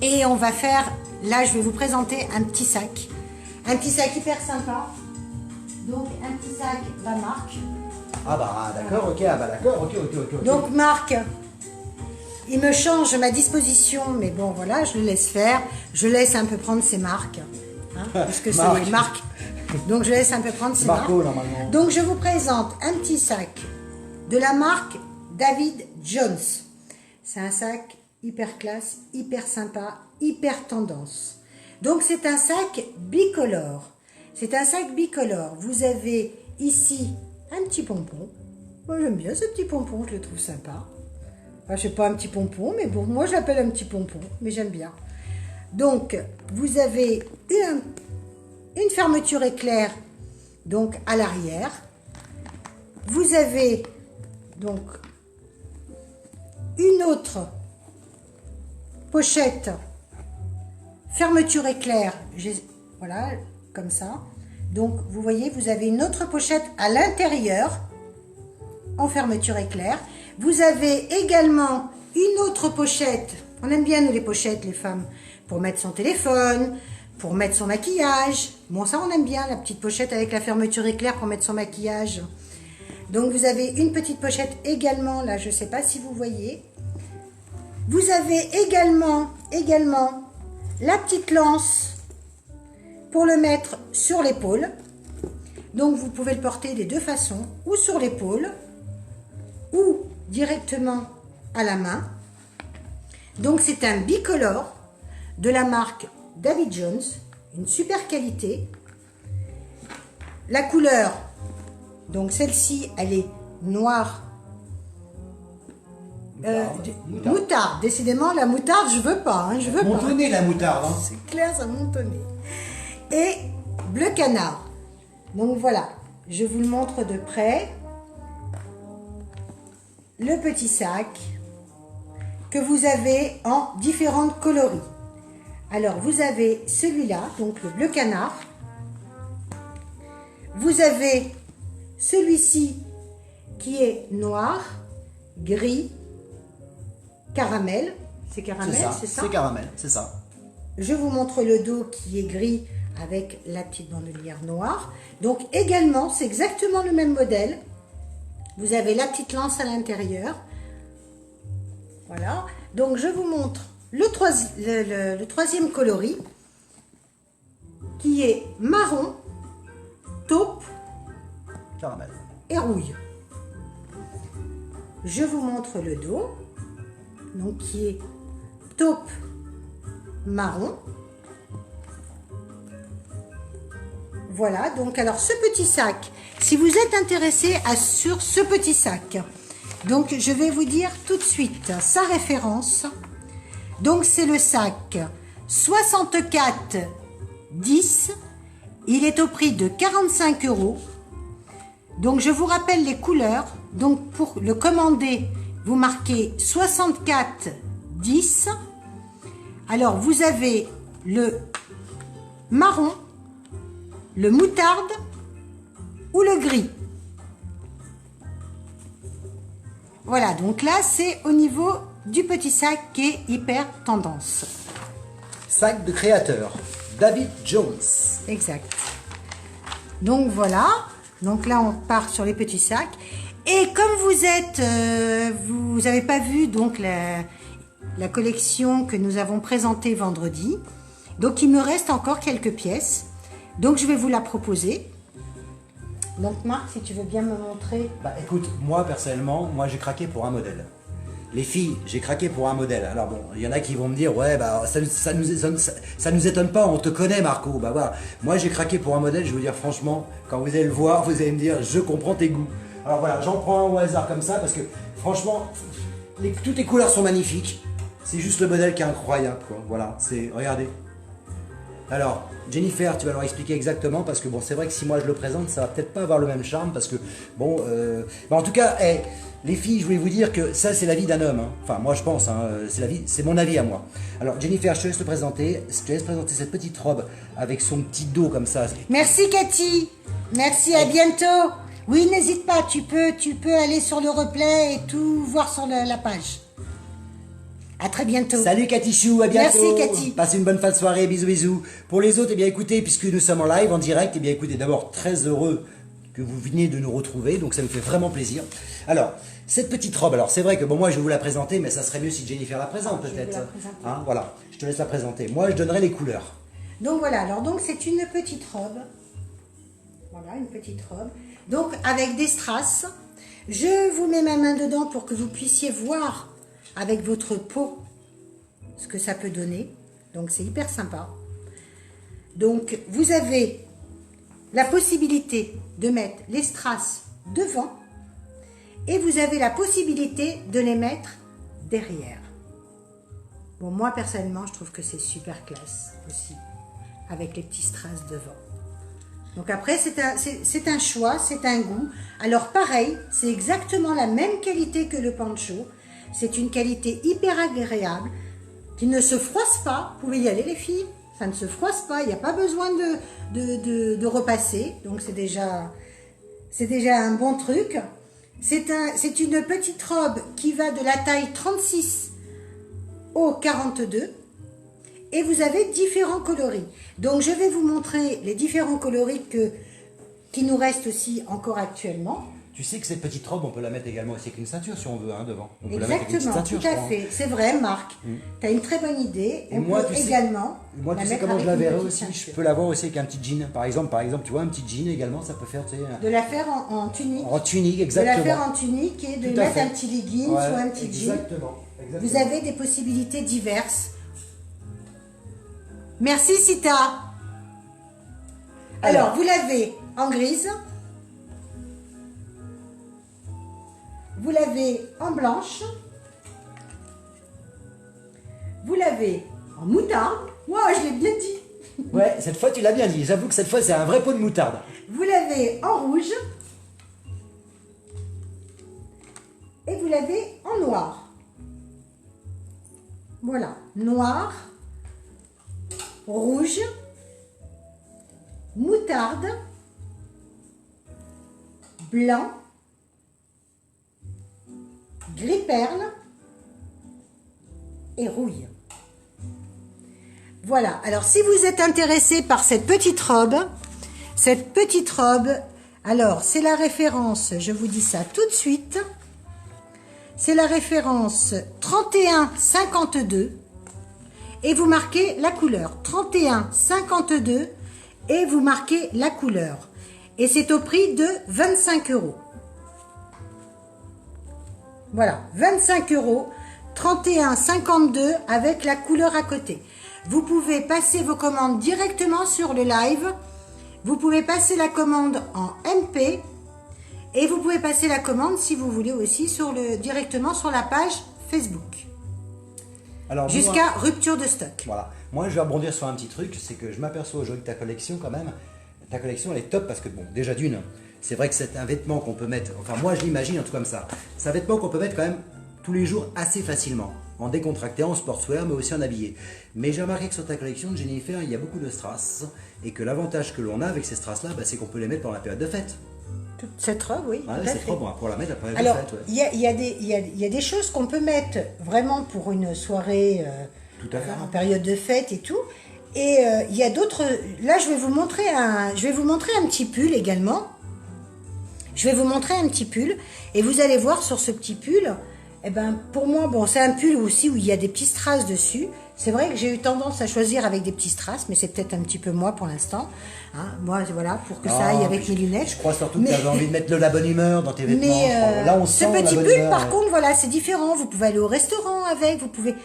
Et on va faire, là je vais vous présenter un petit sac hyper sympa. Donc, un petit sac, Marc. Ah bah d'accord, ok, d'accord, ok. Donc, Marc, il me change ma disposition, mais bon, voilà, je le laisse faire. Je laisse un peu prendre ses marques, hein, puisque c'est les marques. Donc, je laisse un peu prendre ses marques. Normalement. Donc, je vous présente un petit sac de la marque David Jones. C'est un sac hyper classe, hyper sympa, hyper tendance. Donc, c'est un sac bicolore. C'est un sac bicolore. Vous avez ici un petit pompon. Moi, j'aime bien ce petit pompon, je le trouve sympa. Enfin, je sais pas un petit pompon, mais bon, moi, je l'appelle un petit pompon, mais j'aime bien. Donc, vous avez une fermeture éclair, donc à l'arrière. Vous avez donc une autre pochette, fermeture éclair, voilà, comme ça. Donc, vous voyez, vous avez une autre pochette à l'intérieur, en fermeture éclair. Vous avez également une autre pochette. On aime bien, nous, les pochettes, les femmes, pour mettre son téléphone, pour mettre son maquillage. Bon, ça, on aime bien, la petite pochette avec la fermeture éclair pour mettre son maquillage. Donc, vous avez une petite pochette également, là, je ne sais pas si vous voyez. Vous avez également la petite lance pour le mettre sur l'épaule. Donc, vous pouvez le porter des deux façons, ou sur l'épaule, ou directement à la main. Donc, c'est un bicolore de la marque David Jones, une super qualité. La couleur, donc celle-ci, elle est noire. Moutarde. Décidément, la moutarde, je veux pas. Hein, je veux pas. Montonnée, la moutarde. Hein. C'est clair, ça montonné. Et bleu canard. Donc voilà, je vous le montre de près. Le petit sac que vous avez en différentes coloris. Alors, vous avez celui-là, donc le bleu canard. Vous avez celui-ci qui est noir, gris, caramel. C'est caramel, c'est ça? C'est caramel, c'est ça. Je vous montre le dos qui est gris avec la petite bandoulière noire. Donc également, c'est exactement le même modèle. Vous avez la petite lance à l'intérieur. Voilà. Donc je vous montre le troisième coloris qui est marron, taupe, caramel et rouille. Je vous montre le dos, donc qui est taupe, marron. Voilà, donc alors ce petit sac, si vous êtes intéressé sur ce petit sac, donc je vais vous dire tout de suite sa référence. Donc c'est le sac 64,10, il est au prix de 45 €. Donc je vous rappelle les couleurs. Donc pour le commander, vous marquez 64 10. Alors vous avez le marron, le moutarde ou le gris. Voilà, donc là c'est au niveau du petit sac qui est hyper tendance. Sac de créateur, David Jones. Exact. Donc voilà, donc là on part sur les petits sacs. Et comme vous êtes, vous n'avez pas vu donc la collection que nous avons présentée vendredi, donc il me reste encore quelques pièces. Donc je vais vous la proposer. Donc Marc, si tu veux bien me montrer. Bah écoute, moi personnellement, j'ai craqué pour un modèle. Les filles, j'ai craqué pour un modèle. Alors bon, il y en a qui vont me dire, ouais, bah ça nous étonne pas, on te connaît Marco. Bah voilà, moi j'ai craqué pour un modèle, je vais vous dire franchement, quand vous allez le voir, vous allez me dire, je comprends tes goûts. Alors voilà, j'en prends un au hasard comme ça, parce que franchement, toutes les couleurs sont magnifiques. C'est juste le modèle qui est incroyable, quoi. Voilà, regardez. Alors, Jennifer, tu vas leur expliquer exactement, parce que bon, c'est vrai que si moi je le présente, ça va peut-être pas avoir le même charme, parce que bon, en tout cas, les filles, je voulais vous dire que ça, c'est la vie d'un homme. Hein. Enfin, moi je pense, hein, c'est mon avis à moi. Alors, Jennifer, je te laisse te présenter. Je te laisse présenter cette petite robe avec son petit dos comme ça. Merci Cathy. Merci, à bientôt. Oui, n'hésite pas, tu peux aller sur le replay et tout voir sur la page. À très bientôt. Salut Cathy Chou, à bientôt. Merci Cathy. Passez une bonne fin de soirée, bisous bisous. Pour les autres, eh bien écoutez, puisque nous sommes en live, en direct, eh bien écoutez, d'abord très heureux que vous veniez de nous retrouver, donc ça nous fait vraiment plaisir. Alors, cette petite robe, alors c'est vrai que bon, moi je vais vous la présenter, mais ça serait mieux si Jennifer la présente peut-être. Hein, voilà, je te laisse la présenter. Moi je donnerai les couleurs. Donc voilà, alors donc c'est une petite robe. Voilà, une petite robe. Donc avec des strass. Je vous mets ma main dedans pour que vous puissiez voir avec votre peau ce que ça peut donner. Donc c'est hyper sympa. Donc vous avez la possibilité de mettre les strass devant et vous avez la possibilité de les mettre derrière. Bon, moi personnellement je trouve que c'est super classe aussi avec les petits strass devant. Donc après c'est un choix, c'est un goût. Alors pareil, c'est exactement la même qualité que le poncho. C'est une qualité hyper agréable qui ne se froisse pas. Vous pouvez y aller les filles, ça ne se froisse pas, il n'y a pas besoin de repasser. Donc c'est déjà un bon truc. C'est une petite robe qui va de la taille 36 au 42 et vous avez différents coloris. Donc je vais vous montrer les différents coloris qui nous restent aussi encore actuellement. Tu sais que cette petite robe, on peut la mettre également aussi avec une ceinture si on veut, hein, devant. On peut Exactement, la mettre avec une petite ceinture, tout à fait. C'est vrai, Marc. Tu as une très bonne idée. Et on moi, peut tu sais, également moi, tu sais comment je la verrai aussi. Je peux l'avoir aussi avec un petit jean. Par exemple, tu vois, un petit jean également, ça peut faire, tu sais, de la faire en tunique. En tunique, exactement. De la faire en tunique et de mettre un petit legging ouais, ou un petit jean. Exactement. Vous avez des possibilités diverses. Merci Sita. Alors, vous l'avez en grise. Vous l'avez en blanche. Vous l'avez en moutarde. Wow, je l'ai bien dit. Ouais, cette fois tu l'as bien dit. J'avoue que cette fois c'est un vrai pot de moutarde. Vous l'avez en rouge. Et vous l'avez en noir. Voilà, noir, rouge, moutarde, blanc, gris perle et rouille. Voilà, alors si vous êtes intéressé par cette petite robe, alors c'est la référence, je vous dis ça tout de suite, c'est la référence 3152 et vous marquez la couleur 3152 et vous marquez la couleur et c'est au prix de 25 €. Voilà, 25 €, 31,52 avec la couleur à côté. Vous pouvez passer vos commandes directement sur le live. Vous pouvez passer la commande en MP. Et vous pouvez passer la commande, si vous voulez aussi, directement sur la page Facebook. Jusqu'à rupture de stock. Voilà. Moi, je vais rebondir sur un petit truc. C'est que je m'aperçois aujourd'hui que ta collection, quand même, elle est top parce que, bon, déjà d'une, C'est vrai que c'est un vêtement qu'on peut mettre, enfin moi je l'imagine en tout comme ça, c'est un vêtement qu'on peut mettre quand même tous les jours assez facilement, en décontracté, en sportswear, mais aussi en habillé. Mais j'ai remarqué que sur ta collection de Jennifer, il y a beaucoup de strass, et que l'avantage que l'on a avec ces strass-là, bah, c'est qu'on peut les mettre pendant la période de fête. Toute cette robe, oui. Ouais, tout à c'est fait. trop bon pour la mettre à la période Alors, de fête. Ouais. il y a des choses qu'on peut mettre vraiment pour une soirée Tout à fait. en période de fête et tout. Et il y a d'autres. Là, je vais vous montrer un petit pull également. Je vais vous montrer un petit pull. Et vous allez voir sur ce petit pull, eh ben, pour moi, bon, c'est un pull aussi où il y a des petits strass dessus. C'est vrai que j'ai eu tendance à choisir avec des petits strass, mais c'est peut-être un petit peu moi pour l'instant. Hein, moi, voilà, pour que ça aille avec mes lunettes. Je crois surtout que tu avais envie de mettre de la bonne humeur dans tes vêtements. Mais Là, on ce sent la petit bonne pull, humeur, par ouais. contre, voilà, c'est différent. Vous pouvez aller au restaurant avec, vous pouvez...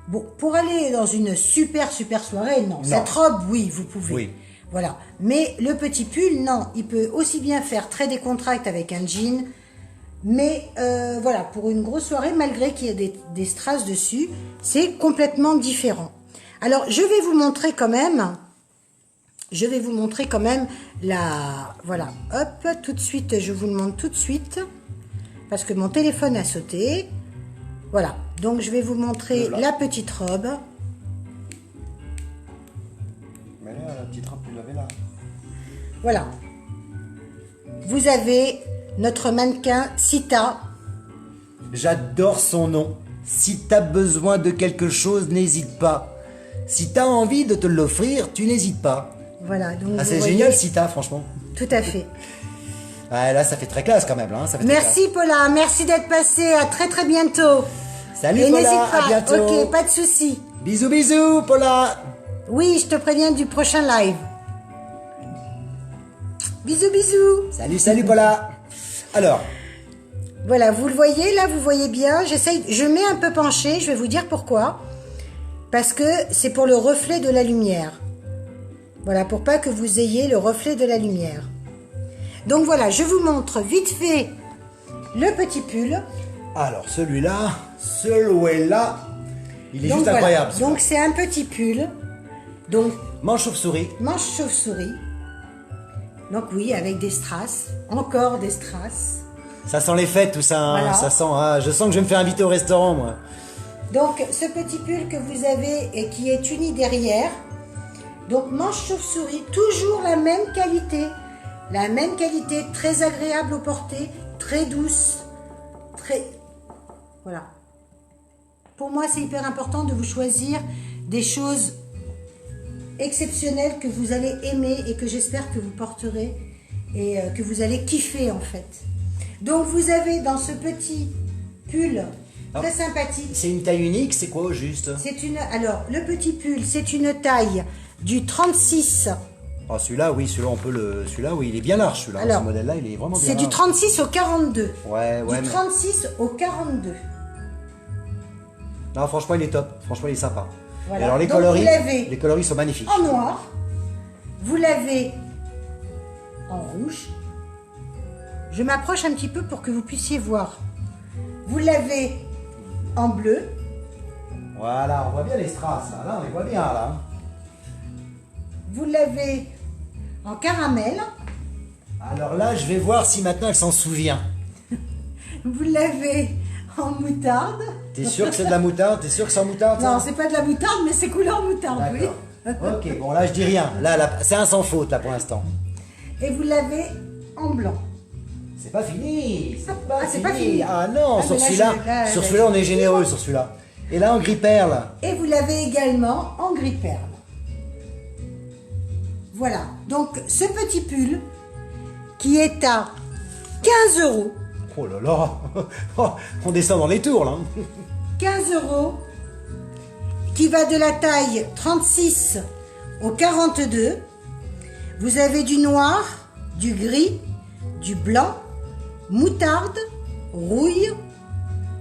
Bon, pour aller dans une super soirée, non. Cette robe, oui, vous pouvez. Oui. Voilà. Mais le petit pull, non. Il peut aussi bien faire très décontracté avec un jean. Mais voilà, pour une grosse soirée, malgré qu'il y ait des strass dessus, c'est complètement différent. Alors, je vais vous montrer quand même... la... Voilà, hop, tout de suite, je vous le montre tout de suite. Parce que mon téléphone a sauté. Voilà, donc je vais vous montrer la petite robe. Mais là, la petite robe, tu l'avais là. Voilà. Vous avez notre mannequin Sita. J'adore son nom. Si t'as besoin de quelque chose, n'hésite pas. Si t'as envie de te l'offrir, tu n'hésites pas. Voilà, donc Ah, vous c'est voyez- génial, Sita, franchement. Tout à fait. Ah, là, ça fait très classe quand même. Là, hein, ça fait très Merci Paula, merci d'être passé. À très très bientôt. classe. Salut Et Paula, n'hésite pas. à bientôt. Ok, pas de souci. Bisous, bisous, Paula. Oui, je te préviens du prochain live. Bisous, bisous. Salut, salut, Paula. Alors, Voilà, vous le voyez, là, vous voyez bien. Je mets un peu penché, je vais vous dire pourquoi. Parce que c'est pour le reflet de la lumière. Voilà, pour pas que vous ayez le reflet de la lumière. Donc voilà, je vous montre vite fait le petit pull. alors celui-là, il est Donc juste voilà. incroyable. Donc c'est un petit pull. Donc Manche chauve-souris. manche chauve-souris. Donc oui, avec des strass. Encore des strass. Ça sent les fêtes, tout ça. Hein. Voilà. Ça sent. Ah, je sens que je vais me faire inviter au restaurant, moi. Donc ce petit pull que vous avez et qui est uni derrière. Donc manche chauve-souris, toujours la même qualité. La même qualité, très agréable au porter, très douce, très... Voilà. Pour moi, c'est hyper important de vous choisir des choses exceptionnelles que vous allez aimer et que j'espère que vous porterez et que vous allez kiffer en fait. Donc vous avez dans ce petit pull très sympathique. C'est une taille unique, c'est quoi au juste? Alors, le petit pull, c'est une taille du 36. Oh, celui-là, oui, celui-là, on peut le. Celui-là, oui, il est bien large, celui-là. Alors, Ce modèle-là, il est vraiment bien C'est du large. 36 au 42. Ouais, ouais. Du Mais... 36 au 42. Non, franchement, il est top. Franchement, il est sympa. Voilà. Et alors, Donc, vous l'avez les coloris sont magnifiques. en noir. Vous l'avez en rouge. Je m'approche un petit peu pour que vous puissiez voir. Vous l'avez en bleu. Voilà, on voit bien les strass, là. Là, on les voit bien, là. Vous l'avez en caramel. Alors là, je vais voir si maintenant elle s'en souvient. Vous l'avez en moutarde. T'es sûr que c'est de la moutarde? T'es sûr que c'est en moutarde? ça Non, c'est pas de la moutarde, mais c'est couleur moutarde, oui. D'accord. Ok, bon, là, je dis rien. Là, c'est un sans faute, là, pour l'instant. Et vous l'avez en blanc. C'est pas fini. c'est pas fini. Ah non, Ah, sur mais là, celui-là, là, sur là, celui-là, on je- est généreux sur celui-là. Et là, en gris perle. Et vous l'avez également en gris perle. Voilà. Donc, ce petit pull qui est à 15 €. Oh là là. Oh, on descend dans les tours, là. 15 €. Qui va de la taille 36 au 42. Vous avez du noir, du gris, du blanc, moutarde, rouille.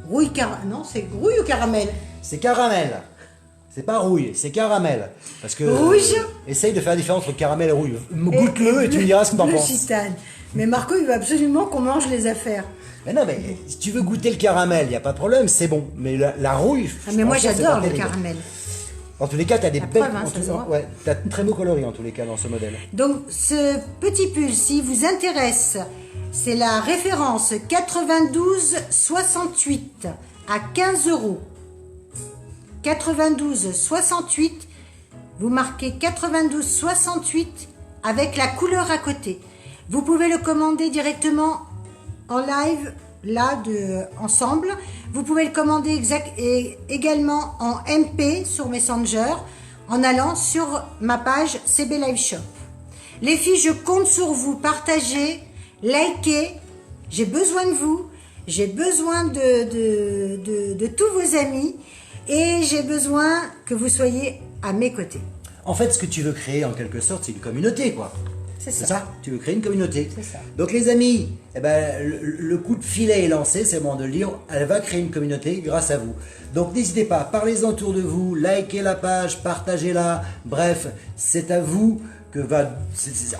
Non, c'est rouille ou caramel? C'est caramel. C'est pas rouille, c'est caramel. Parce que. Rouge. Essaye de faire la différence entre caramel et rouille. Goûte-le et tu me diras ce que t'en bleu penses. gitane. Mais Marco, il veut absolument qu'on mange les affaires. Mais non, mais si tu veux goûter le caramel, il n'y a pas de problème, c'est bon. Mais la rouille. Ah, mais moi, franchement, c'est j'adore pas le terrible. caramel. En tous les cas, tu as des La belles... preuve, hein, ça se voit. ouais, tu as très beau coloris en tous les cas dans ce modèle. Donc, ce petit pull, s'il vous intéresse, c'est la référence 92,68 à 15 €. 92,68. Vous marquez 92,68 avec la couleur à côté. Vous pouvez le commander directement en live, là, ensemble. Vous pouvez le commander également en MP sur Messenger en allant sur ma page CB Live Shop. Les filles, je compte sur vous. Partagez, likez. J'ai besoin de vous. J'ai besoin de tous vos amis. Et j'ai besoin que vous soyez à mes côtés. En fait, ce que tu veux créer, en quelque sorte, c'est une communauté, quoi. C'est ça. Tu veux créer une communauté. C'est ça. Donc, les amis, eh ben, le coup de filet est lancé, c'est bon de le dire. Elle va créer une communauté grâce à vous. Donc, n'hésitez pas, parlez-en autour de vous, likez la page, partagez-la. Bref, c'est à vous que va...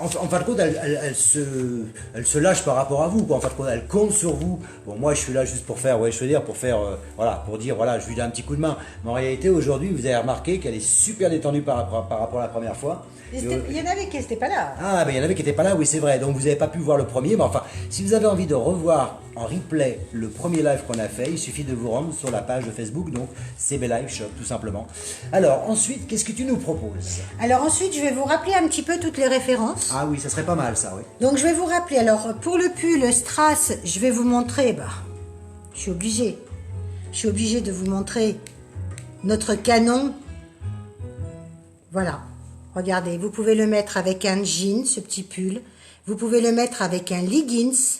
En fin de compte, elle se lâche par rapport à vous, quoi. En fin de compte, elle compte sur vous. Bon, moi, je suis là juste pour faire, voilà, pour dire, voilà, je lui donne un petit coup de main. Mais en réalité, aujourd'hui, vous avez remarqué qu'elle est super détendue par rapport à la première fois. Il y en avait qui n'étaient pas là. Ah, ben il y en avait qui n'étaient pas là, oui, c'est vrai. Donc vous n'avez pas pu voir le premier. Mais enfin, si vous avez envie de revoir en replay le premier live qu'on a fait, il suffit de vous rendre sur la page de Facebook, donc CB Live Shop, tout simplement. Alors, ensuite, qu'est-ce que tu nous proposes? Alors ensuite, je vais vous rappeler un petit peu toutes les références. Ah oui, ça serait pas mal, ça, oui. Donc je vais vous rappeler. Alors, pour le pull Strass, je vais vous montrer. Je suis obligée. Je suis obligée de vous montrer notre canon. Voilà. Regardez, vous pouvez le mettre avec un jean, ce petit pull. Vous pouvez le mettre avec un leggings.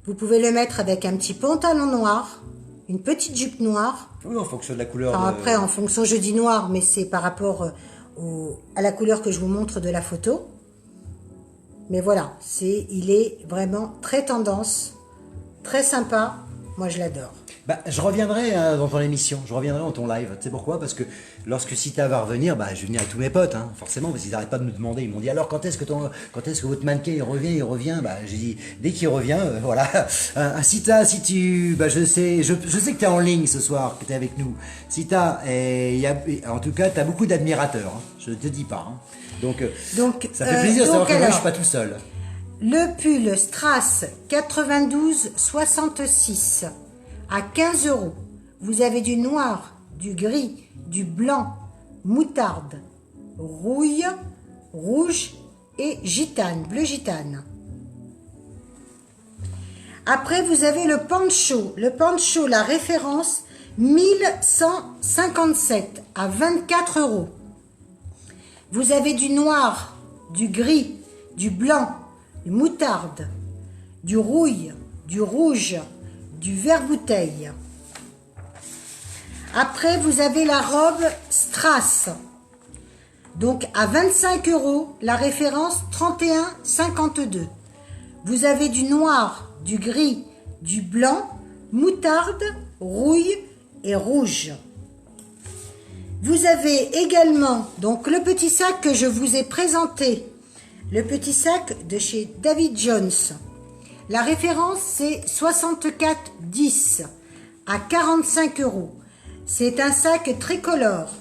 Vous pouvez le mettre avec un petit pantalon noir, une petite jupe noire. Oui, en fonction de la couleur. Enfin, après, en fonction, je dis noir, mais c'est par rapport à la couleur que je vous montre de la photo. Mais voilà, il est vraiment très tendance, très sympa. Moi, je l'adore. Bah, je reviendrai dans ton émission, je reviendrai dans ton live. Tu sais pourquoi? Parce que lorsque Sita va revenir, bah, je vais venir avec tous mes potes, hein, forcément, parce qu'ils n'arrêtent pas de me demander. Ils m'ont dit alors quand est-ce que votre mannequin il revient. Bah, j'ai dit dès qu'il revient, voilà. Sita, si tu, bah, je sais que tu es en ligne ce soir, que tu es avec nous. Sita, en tout cas, tu as beaucoup d'admirateurs. Hein, je te dis pas. Hein. Donc, ça fait plaisir de savoir que moi je suis pas tout seul. Le pull Strass 92,66 à 15 €. Vous avez du noir, du gris, du blanc, moutarde, rouille, rouge et gitane, bleu gitane. Après, vous avez le pancho. Le pancho, la référence 1157 à 24 €. Vous avez du noir, du gris, du blanc, du moutarde, du rouille, du rouge, du vert bouteille. Après, vous avez la robe Strass. Donc, à 25 €, la référence 31,52. Vous avez du noir, du gris, du blanc, moutarde, rouille et rouge. Vous avez également, donc, le petit sac que je vous ai présenté. Le petit sac de chez David Jones. La référence, c'est 64,10 à 45 €. C'est un sac tricolore.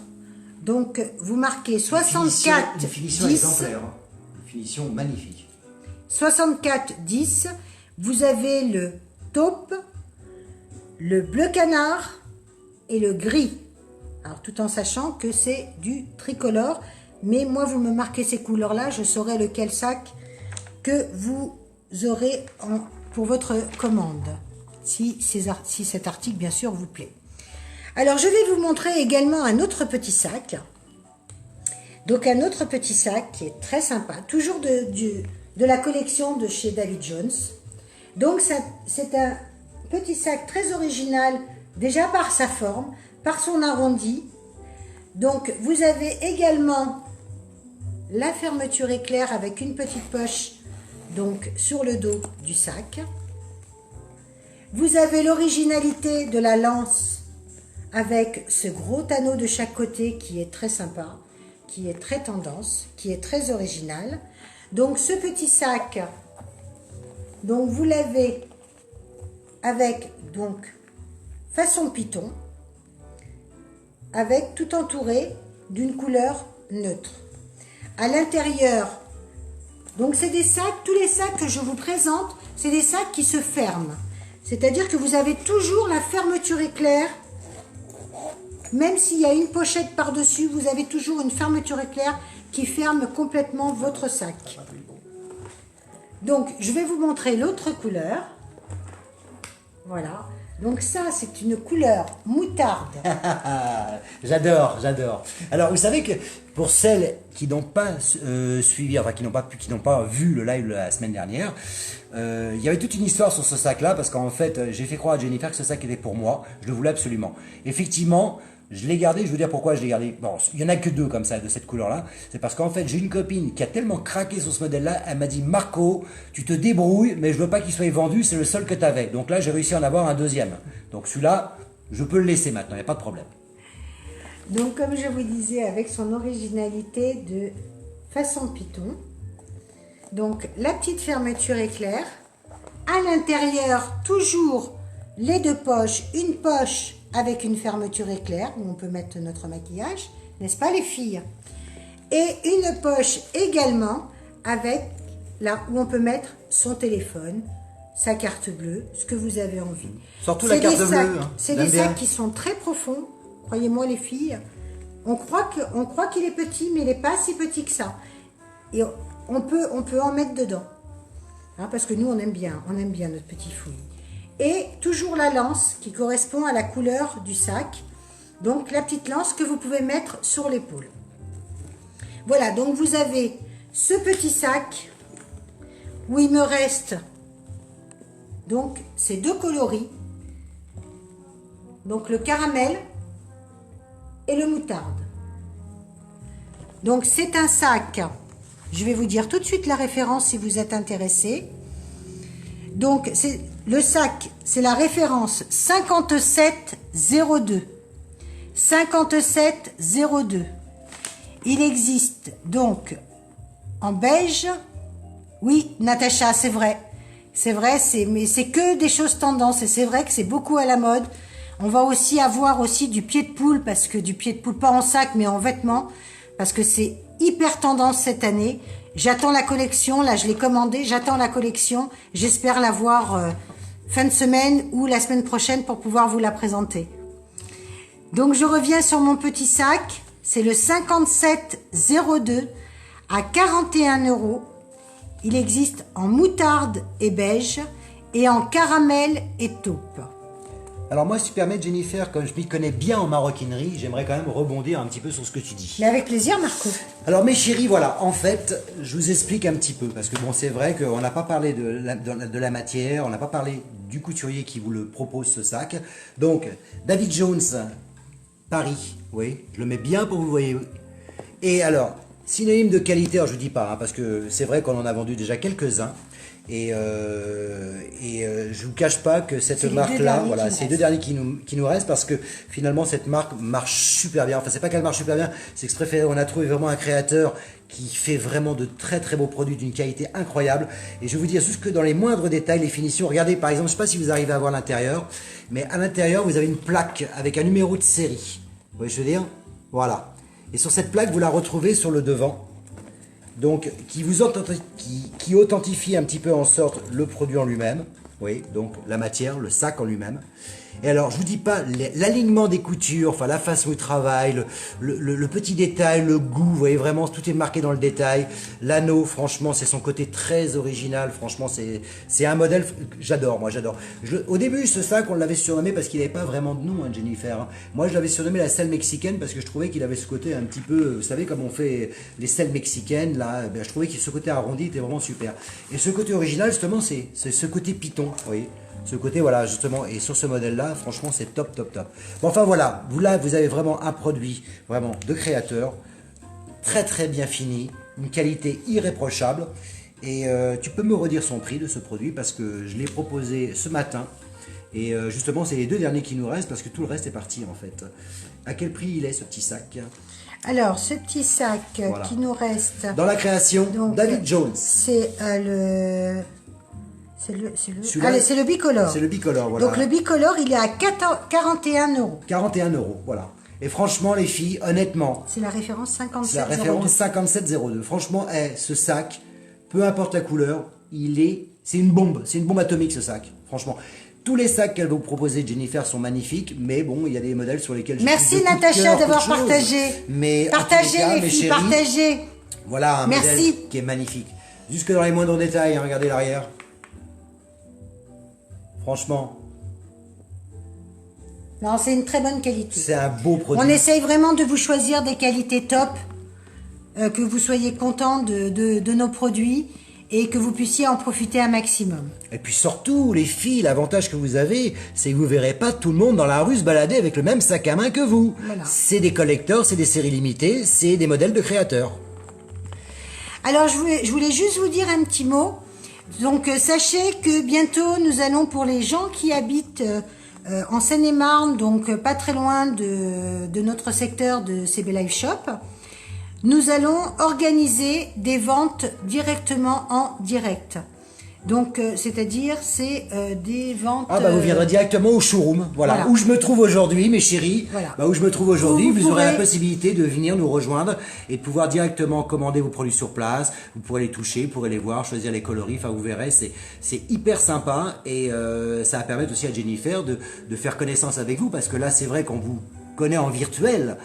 Donc, vous marquez 64,10. Une finition exemplaire. Hein. Une finition magnifique. 64,10. Vous avez le taupe, le bleu canard et le gris. Alors, tout en sachant que c'est du tricolore. Mais moi, vous me marquez ces couleurs-là, je saurai lequel sac que vous aurez pour votre commande. Si cet article, bien sûr, vous plaît. Alors, je vais vous montrer également un autre petit sac. Donc, un autre petit sac qui est très sympa. Toujours de la collection de chez David Jones. Donc, c'est un petit sac très original, déjà par sa forme, par son arrondi. Donc, vous avez également la fermeture éclair avec une petite poche donc sur le dos du sac. Vous avez l'originalité de la lance avec ce gros anneau de chaque côté qui est très sympa, qui est très tendance, qui est très original. Donc ce petit sac, donc vous l'avez avec donc façon python, avec tout entouré d'une couleur neutre. À l'intérieur, donc c'est des sacs, tous les sacs que je vous présente, c'est des sacs qui se ferment. C'est-à-dire que vous avez toujours la fermeture éclair. Même s'il y a une pochette par-dessus, vous avez toujours une fermeture éclair qui ferme complètement votre sac. Donc, je vais vous montrer l'autre couleur. Voilà. Donc ça, c'est une couleur moutarde. J'adore, j'adore. Alors, vous savez que pour celles qui n'ont pas suivi, enfin qui n'ont pas vu le live la semaine dernière, il y avait toute une histoire sur ce sac-là, parce qu'en fait, j'ai fait croire à Jennifer que ce sac était pour moi. Je le voulais absolument. Effectivement, je l'ai gardé, je veux dire pourquoi je l'ai gardé. Bon, il n'y en a que deux comme ça, de cette couleur-là. C'est parce qu'en fait, j'ai une copine qui a tellement craqué sur ce modèle-là, elle m'a dit, Marco, tu te débrouilles, mais je veux pas qu'il soit vendu, c'est le seul que tu avais. Donc là, j'ai réussi à en avoir un deuxième. Donc celui-là, je peux le laisser maintenant, il n'y a pas de problème. Donc, comme je vous disais, avec son originalité de façon Python. Donc, la petite fermeture éclair. À l'intérieur, toujours les deux poches. Une poche avec une fermeture éclair, où on peut mettre notre maquillage, n'est-ce pas les filles? Et une poche également, avec là où on peut mettre son téléphone, sa carte bleue, ce que vous avez envie. Surtout la carte bleue. Hein. C'est des sacs qui sont très profonds, croyez-moi les filles. On croit qu'il est petit, mais il n'est pas si petit que ça. Et on peut en mettre dedans. Hein, parce que nous, on aime bien notre petit fouillis. Et toujours la lance qui correspond à la couleur du sac. Donc la petite lance que vous pouvez mettre sur l'épaule. Voilà, donc vous avez ce petit sac où il me reste donc ces deux coloris. Donc le caramel et le moutarde. Donc c'est un sac, je vais vous dire tout de suite la référence si vous êtes intéressé. Donc le sac, c'est la référence 5702. 5702. Il existe donc en beige. Oui, Natacha, c'est vrai. C'est vrai, mais c'est que des choses tendances et c'est vrai que c'est beaucoup à la mode. On va aussi avoir aussi du pied de poule, parce que du pied de poule, pas en sac, mais en vêtements, parce que c'est hyper tendance cette année. J'attends la collection, là je l'ai commandé, j'attends la collection. J'espère l'avoir fin de semaine ou la semaine prochaine pour pouvoir vous la présenter. Donc je reviens sur mon petit sac, c'est le 5702 à 41 €. Il existe en moutarde et beige et en caramel et taupe. Alors moi, si tu permets, Jennifer, comme je m'y connais bien en maroquinerie, j'aimerais quand même rebondir un petit peu sur ce que tu dis. Mais avec plaisir, Marco. Alors mes chéris, voilà, en fait, je vous explique un petit peu, parce que bon, c'est vrai qu'on n'a pas parlé de la matière, on n'a pas parlé du couturier qui vous le propose, ce sac. Donc, David Jones, Paris, oui, je le mets bien pour que vous voyez. Et alors, synonyme de qualité, alors je ne dis pas, hein, parce que c'est vrai qu'on en a vendu déjà quelques-uns. Et je vous cache pas que cette marque-là, voilà, c'est les deux derniers qui nous restent, parce que finalement cette marque marche super bien. Enfin, c'est pas qu'elle marche super bien, c'est que on a trouvé vraiment un créateur qui fait vraiment de très très beaux produits d'une qualité incroyable. Et je vais vous dire juste que dans les moindres détails, les finitions, regardez par exemple, je sais pas si vous arrivez à voir l'intérieur, mais à l'intérieur vous avez une plaque avec un numéro de série. Vous voyez ce que je veux dire? Voilà. Et sur cette plaque, vous la retrouvez sur le devant. Donc, qui authentifie un petit peu en sorte le produit en lui-même. Oui, donc la matière, le sac en lui-même. Et alors, je vous dis pas l'alignement des coutures, enfin la façon où il travaille, le petit détail, le goût, vous voyez vraiment, tout est marqué dans le détail. L'anneau, franchement, c'est son côté très original. Franchement, c'est un modèle, j'adore, moi, j'adore. Au début, ce sac, on l'avait surnommé parce qu'il n'avait pas vraiment de nom, hein, Jennifer. Hein. Moi, je l'avais surnommé la selle mexicaine parce que je trouvais qu'il avait ce côté un petit peu, vous savez, comme on fait les selles mexicaines, là, ben, je trouvais que ce côté arrondi était vraiment super. Et ce côté original, justement, c'est ce côté python, vous voyez. Ce côté, voilà, justement, et sur ce modèle-là, franchement, c'est top, top, top. Bon, enfin, voilà, là, vous avez vraiment un produit, vraiment, de créateur, très, très bien fini, une qualité irréprochable, et tu peux me redire son prix de ce produit, parce que je l'ai proposé ce matin, et justement, c'est les deux derniers qui nous restent, parce que tout le reste est parti, en fait. À quel prix il est, ce petit sac? Alors, ce petit sac voilà. Qui nous reste... Dans la création, donc, David Jones. C'est le... C'est le bicolore. C'est le bicolore, voilà. Donc le bicolore, il est à 41 €. 41 €, voilà. Et franchement, les filles, honnêtement, C'est la référence c'est la 5702. référence 5702. Franchement, ce sac, peu importe la couleur, c'est une bombe atomique ce sac. Franchement, tous les sacs qu'elle va vous proposer, Jennifer, sont magnifiques, mais bon, il y a des modèles sur lesquels Merci Natacha d'avoir partagé. Mais Partagez les mes filles, chéris, partagez. voilà un Merci. modèle qui est magnifique. Jusque dans les moindres détails, hein, regardez l'arrière. Franchement, Non, c'est une très bonne qualité. c'est un beau produit. On essaye vraiment de vous choisir des qualités top, que vous soyez content de nos produits et que vous puissiez en profiter un maximum. Et puis surtout, les filles, l'avantage que vous avez, c'est que vous verrez pas tout le monde dans la rue se balader avec le même sac à main que vous. Voilà. C'est des collecteurs, c'est des séries limitées, c'est des modèles de créateurs. Alors, je voulais juste vous dire un petit mot. Donc, sachez que bientôt, nous allons, pour les gens qui habitent en Seine-et-Marne, donc pas très loin de notre secteur de CB Live Shop, nous allons organiser des ventes directement en direct. Donc, c'est-à-dire, c'est des ventes... Ah bah vous viendrez directement au showroom, voilà. Où je me trouve aujourd'hui, mes chéris. Voilà. Bah, où je me trouve aujourd'hui, vous aurez pourrez- la possibilité de venir nous rejoindre et de pouvoir directement commander vos produits sur place. Vous pourrez les toucher, vous pourrez les voir, choisir les coloris. Enfin, vous verrez, c'est hyper sympa et ça va permettre aussi à Jennifer de faire connaissance avec vous parce que là, c'est vrai qu'on vous connaît en virtuel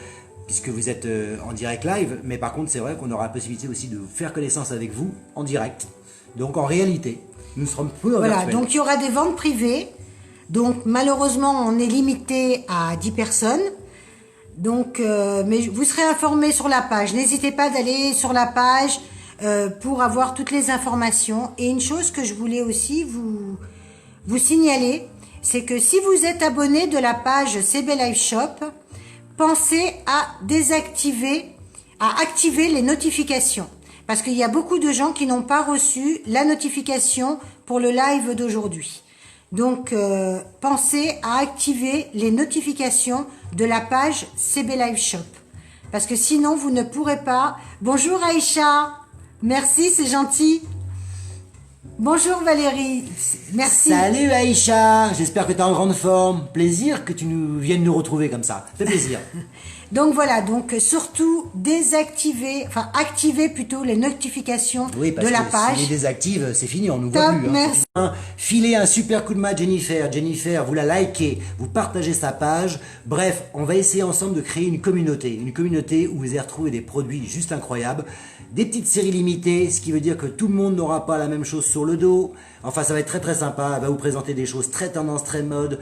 puisque vous êtes en direct live, mais par contre, c'est vrai qu'on aura la possibilité aussi de faire connaissance avec vous en direct. Donc, en réalité, nous serons peu en Voilà, virtuel. donc il y aura des ventes privées. Donc malheureusement, on est limité à 10 personnes. Donc, mais vous serez informés sur la page. N'hésitez pas d'aller sur la page pour avoir toutes les informations. Et une chose que je voulais aussi vous signaler, c'est que si vous êtes abonné de la page CB Live Shop, pensez à activer les notifications. Parce qu'il y a beaucoup de gens qui n'ont pas reçu la notification pour le live d'aujourd'hui. Donc, pensez à activer les notifications de la page CB Live Shop. Parce que sinon, vous ne pourrez pas... Bonjour Aïcha. Merci, c'est gentil. Bonjour Valérie. Merci. Salut Aïcha, j'espère que tu es en grande forme. Plaisir que tu viennes nous retrouver comme ça. Ça fait plaisir. Donc voilà, donc surtout activez plutôt les notifications Oui, parce de la que page. si on les désactive, c'est fini, on nous Top, voit plus. merci. Filez un super coup de main à Jennifer. Jennifer, vous la likez, vous partagez sa page. Bref, on va essayer ensemble de créer une communauté où vous allez retrouver des produits juste incroyables. Des petites séries limitées, ce qui veut dire que tout le monde n'aura pas la même chose sur le dos. Enfin, ça va être très très sympa. Elle va vous présenter des choses très tendance, très mode,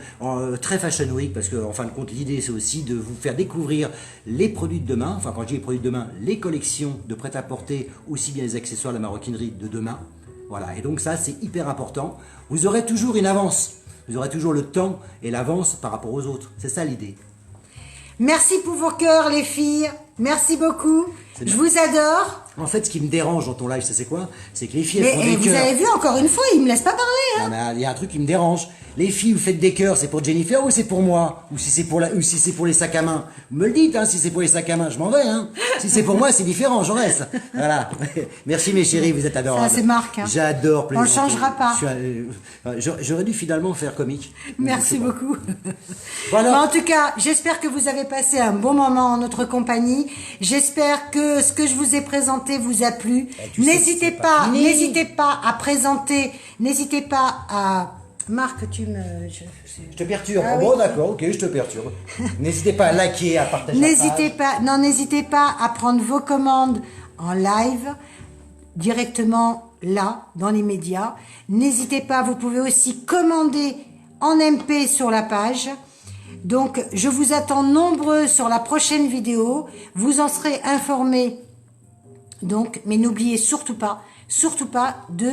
très fashion week, parce que en fin de compte, l'idée c'est aussi de vous faire découvrir les produits de demain. Enfin, quand je dis les produits de demain, les collections de prêt-à-porter, aussi bien les accessoires, la maroquinerie de demain. Voilà. Et donc ça, c'est hyper important. Vous aurez toujours une avance. Vous aurez toujours le temps et l'avance par rapport aux autres. C'est ça l'idée. Merci pour vos cœurs, les filles. Merci beaucoup. Je vous adore. En fait, ce qui me dérange dans ton live, ça c'est quoi? C'est que les filles, Mais elles font des vous cœurs. avez vu, encore une fois, il me laisse pas parler. Hein. Non, mais il y a un truc qui me dérange. Les filles, vous faites des cœurs, c'est pour Jennifer ou c'est pour moi? Ou si c'est pour les sacs à main? Vous me le dites, hein, si c'est pour les sacs à main, je m'en vais, hein. Si c'est pour moi, c'est différent, j'en reste. Voilà. Merci mes chéris, vous êtes adorables. Ça, c'est Marc, hein. J'adore On le changera pas. J'aurais dû finalement faire comique. Merci beaucoup. Voilà. Mais en tout cas, j'espère que vous avez passé un bon moment en notre compagnie. J'espère que ce que je vous ai présenté vous a plu. Tu sais, c'est pas fini. N'hésitez pas à présenter, n'hésitez pas à... Marc, tu me... Je te perturbe. Ah Bon, oui. d'accord, ok, je te perturbe. N'hésitez pas à liker, à partager. N'hésitez pas à prendre vos commandes en live, directement là, dans les médias. N'hésitez pas, vous pouvez aussi commander en MP sur la page. Donc, je vous attends nombreux sur la prochaine vidéo. Vous en serez informés. Donc, mais n'oubliez surtout pas de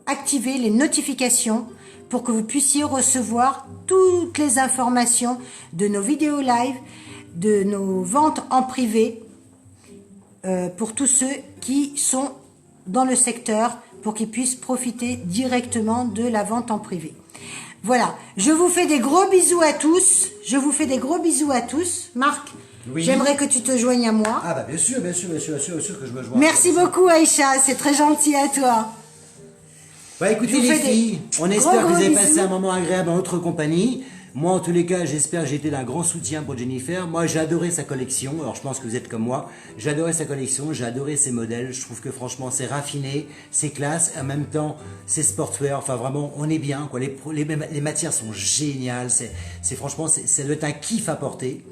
activer les notifications pour que vous puissiez recevoir toutes les informations de nos vidéos live, de nos ventes en privé, pour tous ceux qui sont dans le secteur, pour qu'ils puissent profiter directement de la vente en privé. Voilà, je vous fais des gros bisous à tous. Marc, Oui. j'aimerais que tu te joignes à moi. Ah bah bien sûr que je me joins. Merci beaucoup Aïcha, c'est très gentil à toi. Bah écoutez Je vous les fais des filles, on gros, espère que gros vous avez passé bisous. un moment agréable en notre compagnie. Moi, en tous les cas, j'espère que j'ai été d'un grand soutien pour Jennifer. Moi, j'ai adoré sa collection. Alors, je pense que vous êtes comme moi. J'ai adoré sa collection, j'ai adoré ses modèles. Je trouve que franchement, c'est raffiné, c'est classe. En même temps, c'est sportswear. Enfin, vraiment, on est bien, quoi. Les matières sont géniales. C'est franchement, ça doit être un kiff à porter.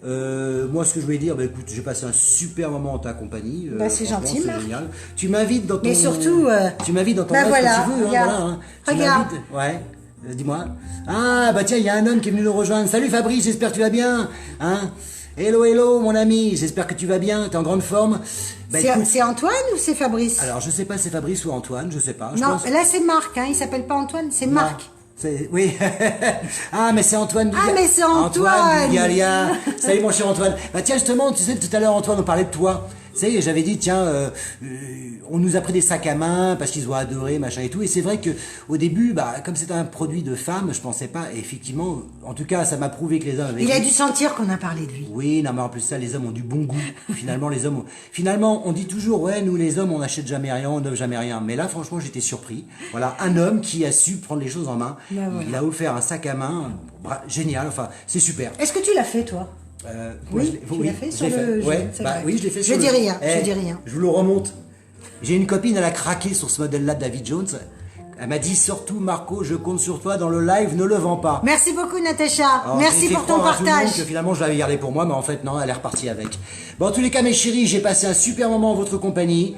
Moi, ce que je voulais dire, bah, écoute, j'ai passé un super moment en ta compagnie. Bah, c'est gentil, c'est Marc. génial. Tu m'invites dans ton. Mais surtout, tu m'invites dans ton bah live voilà, quand tu veux. regarde. Voilà, hein. Tu Regarde. m'invites. Ouais. Dis-moi. Ah, bah tiens, il y a un homme qui est venu nous rejoindre. Salut Fabrice, j'espère que tu vas bien. Hein? Hello, hello, mon ami. J'espère que tu vas bien. T'es en grande forme. Bah, écoute, C'est Antoine ou c'est Fabrice? alors, je sais pas, c'est Fabrice ou Antoine, je sais pas. Je Non, pense. là c'est Marc, hein, il s'appelle pas Antoine, c'est Marc. Oui. Ah, mais c'est Antoine Ah, mais c'est Antoine. Dugalia. Salut, mon cher Antoine. Bah, tiens, justement, tu sais, tout à l'heure, Antoine, on parlait de toi. Tu sais, j'avais dit, tiens, on nous a pris des sacs à main parce qu'ils ont adoré, machin et tout. Et c'est vrai que au début, bah, comme c'est un produit de femme, je pensais pas. Et effectivement, en tout cas, ça m'a prouvé que les hommes avaient. Il a dû sentir qu'on a parlé de lui. Oui, non, mais en plus ça, les hommes ont du bon goût. Finalement, on dit toujours, ouais, nous les hommes, on n'achète jamais rien, on n'offre jamais rien. Mais là, franchement, j'étais surpris. Voilà, un homme qui a su prendre les choses en main. Ben voilà. Il a offert un sac à main, génial. Enfin, c'est super. Est-ce que tu l'as fait, toi? Oui, tu l'as fait sur le jeu, Ouais, c'est bah vrai. oui, je l'ai fait Je sur dis le rien, Eh, je dis rien. Je vous le remonte. J'ai une copine, elle a craqué sur ce modèle-là de David Jones. Elle m'a dit, surtout Marco, je compte sur toi dans le live, ne le vends pas. Merci beaucoup, Natacha. Alors, Merci j'ai fait pour ton croire à tout le monde partage. que finalement je l'avais gardé pour moi, mais en fait non, elle est repartie avec. Bon, en tous les cas, mes chéris, j'ai passé un super moment en votre compagnie.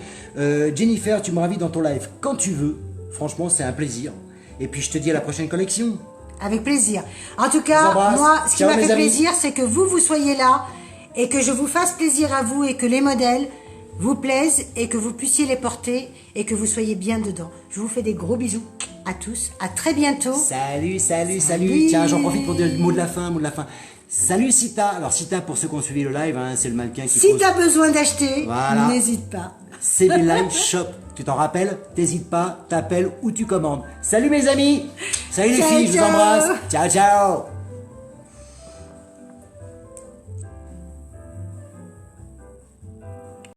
Jennifer, tu me ravis dans ton live quand tu veux. Franchement, c'est un plaisir. Et puis je te dis à la prochaine collection. Avec plaisir. En tout Je vous cas, embrasse. moi, ce qui Ciao, m'a mes fait amis. plaisir, c'est que vous soyez là et que je vous fasse plaisir à vous et que les modèles vous plaisent et que vous puissiez les porter et que vous soyez bien dedans. Je vous fais des gros bisous à tous. À très bientôt. Salut. Tiens, j'en profite pour dire le mot de la fin, Salut Sita. Alors Sita, pour ceux qui ont suivi le live, hein, c'est le mannequin qui Si pose. tu as besoin d'acheter, Voilà. n'hésite pas. CB Live Shop. Tu t'en rappelles? T'hésites pas, t'appelles ou tu commandes. Salut mes amis. Salut les Ciao, filles, je vous ciao. embrasse. Ciao, ciao.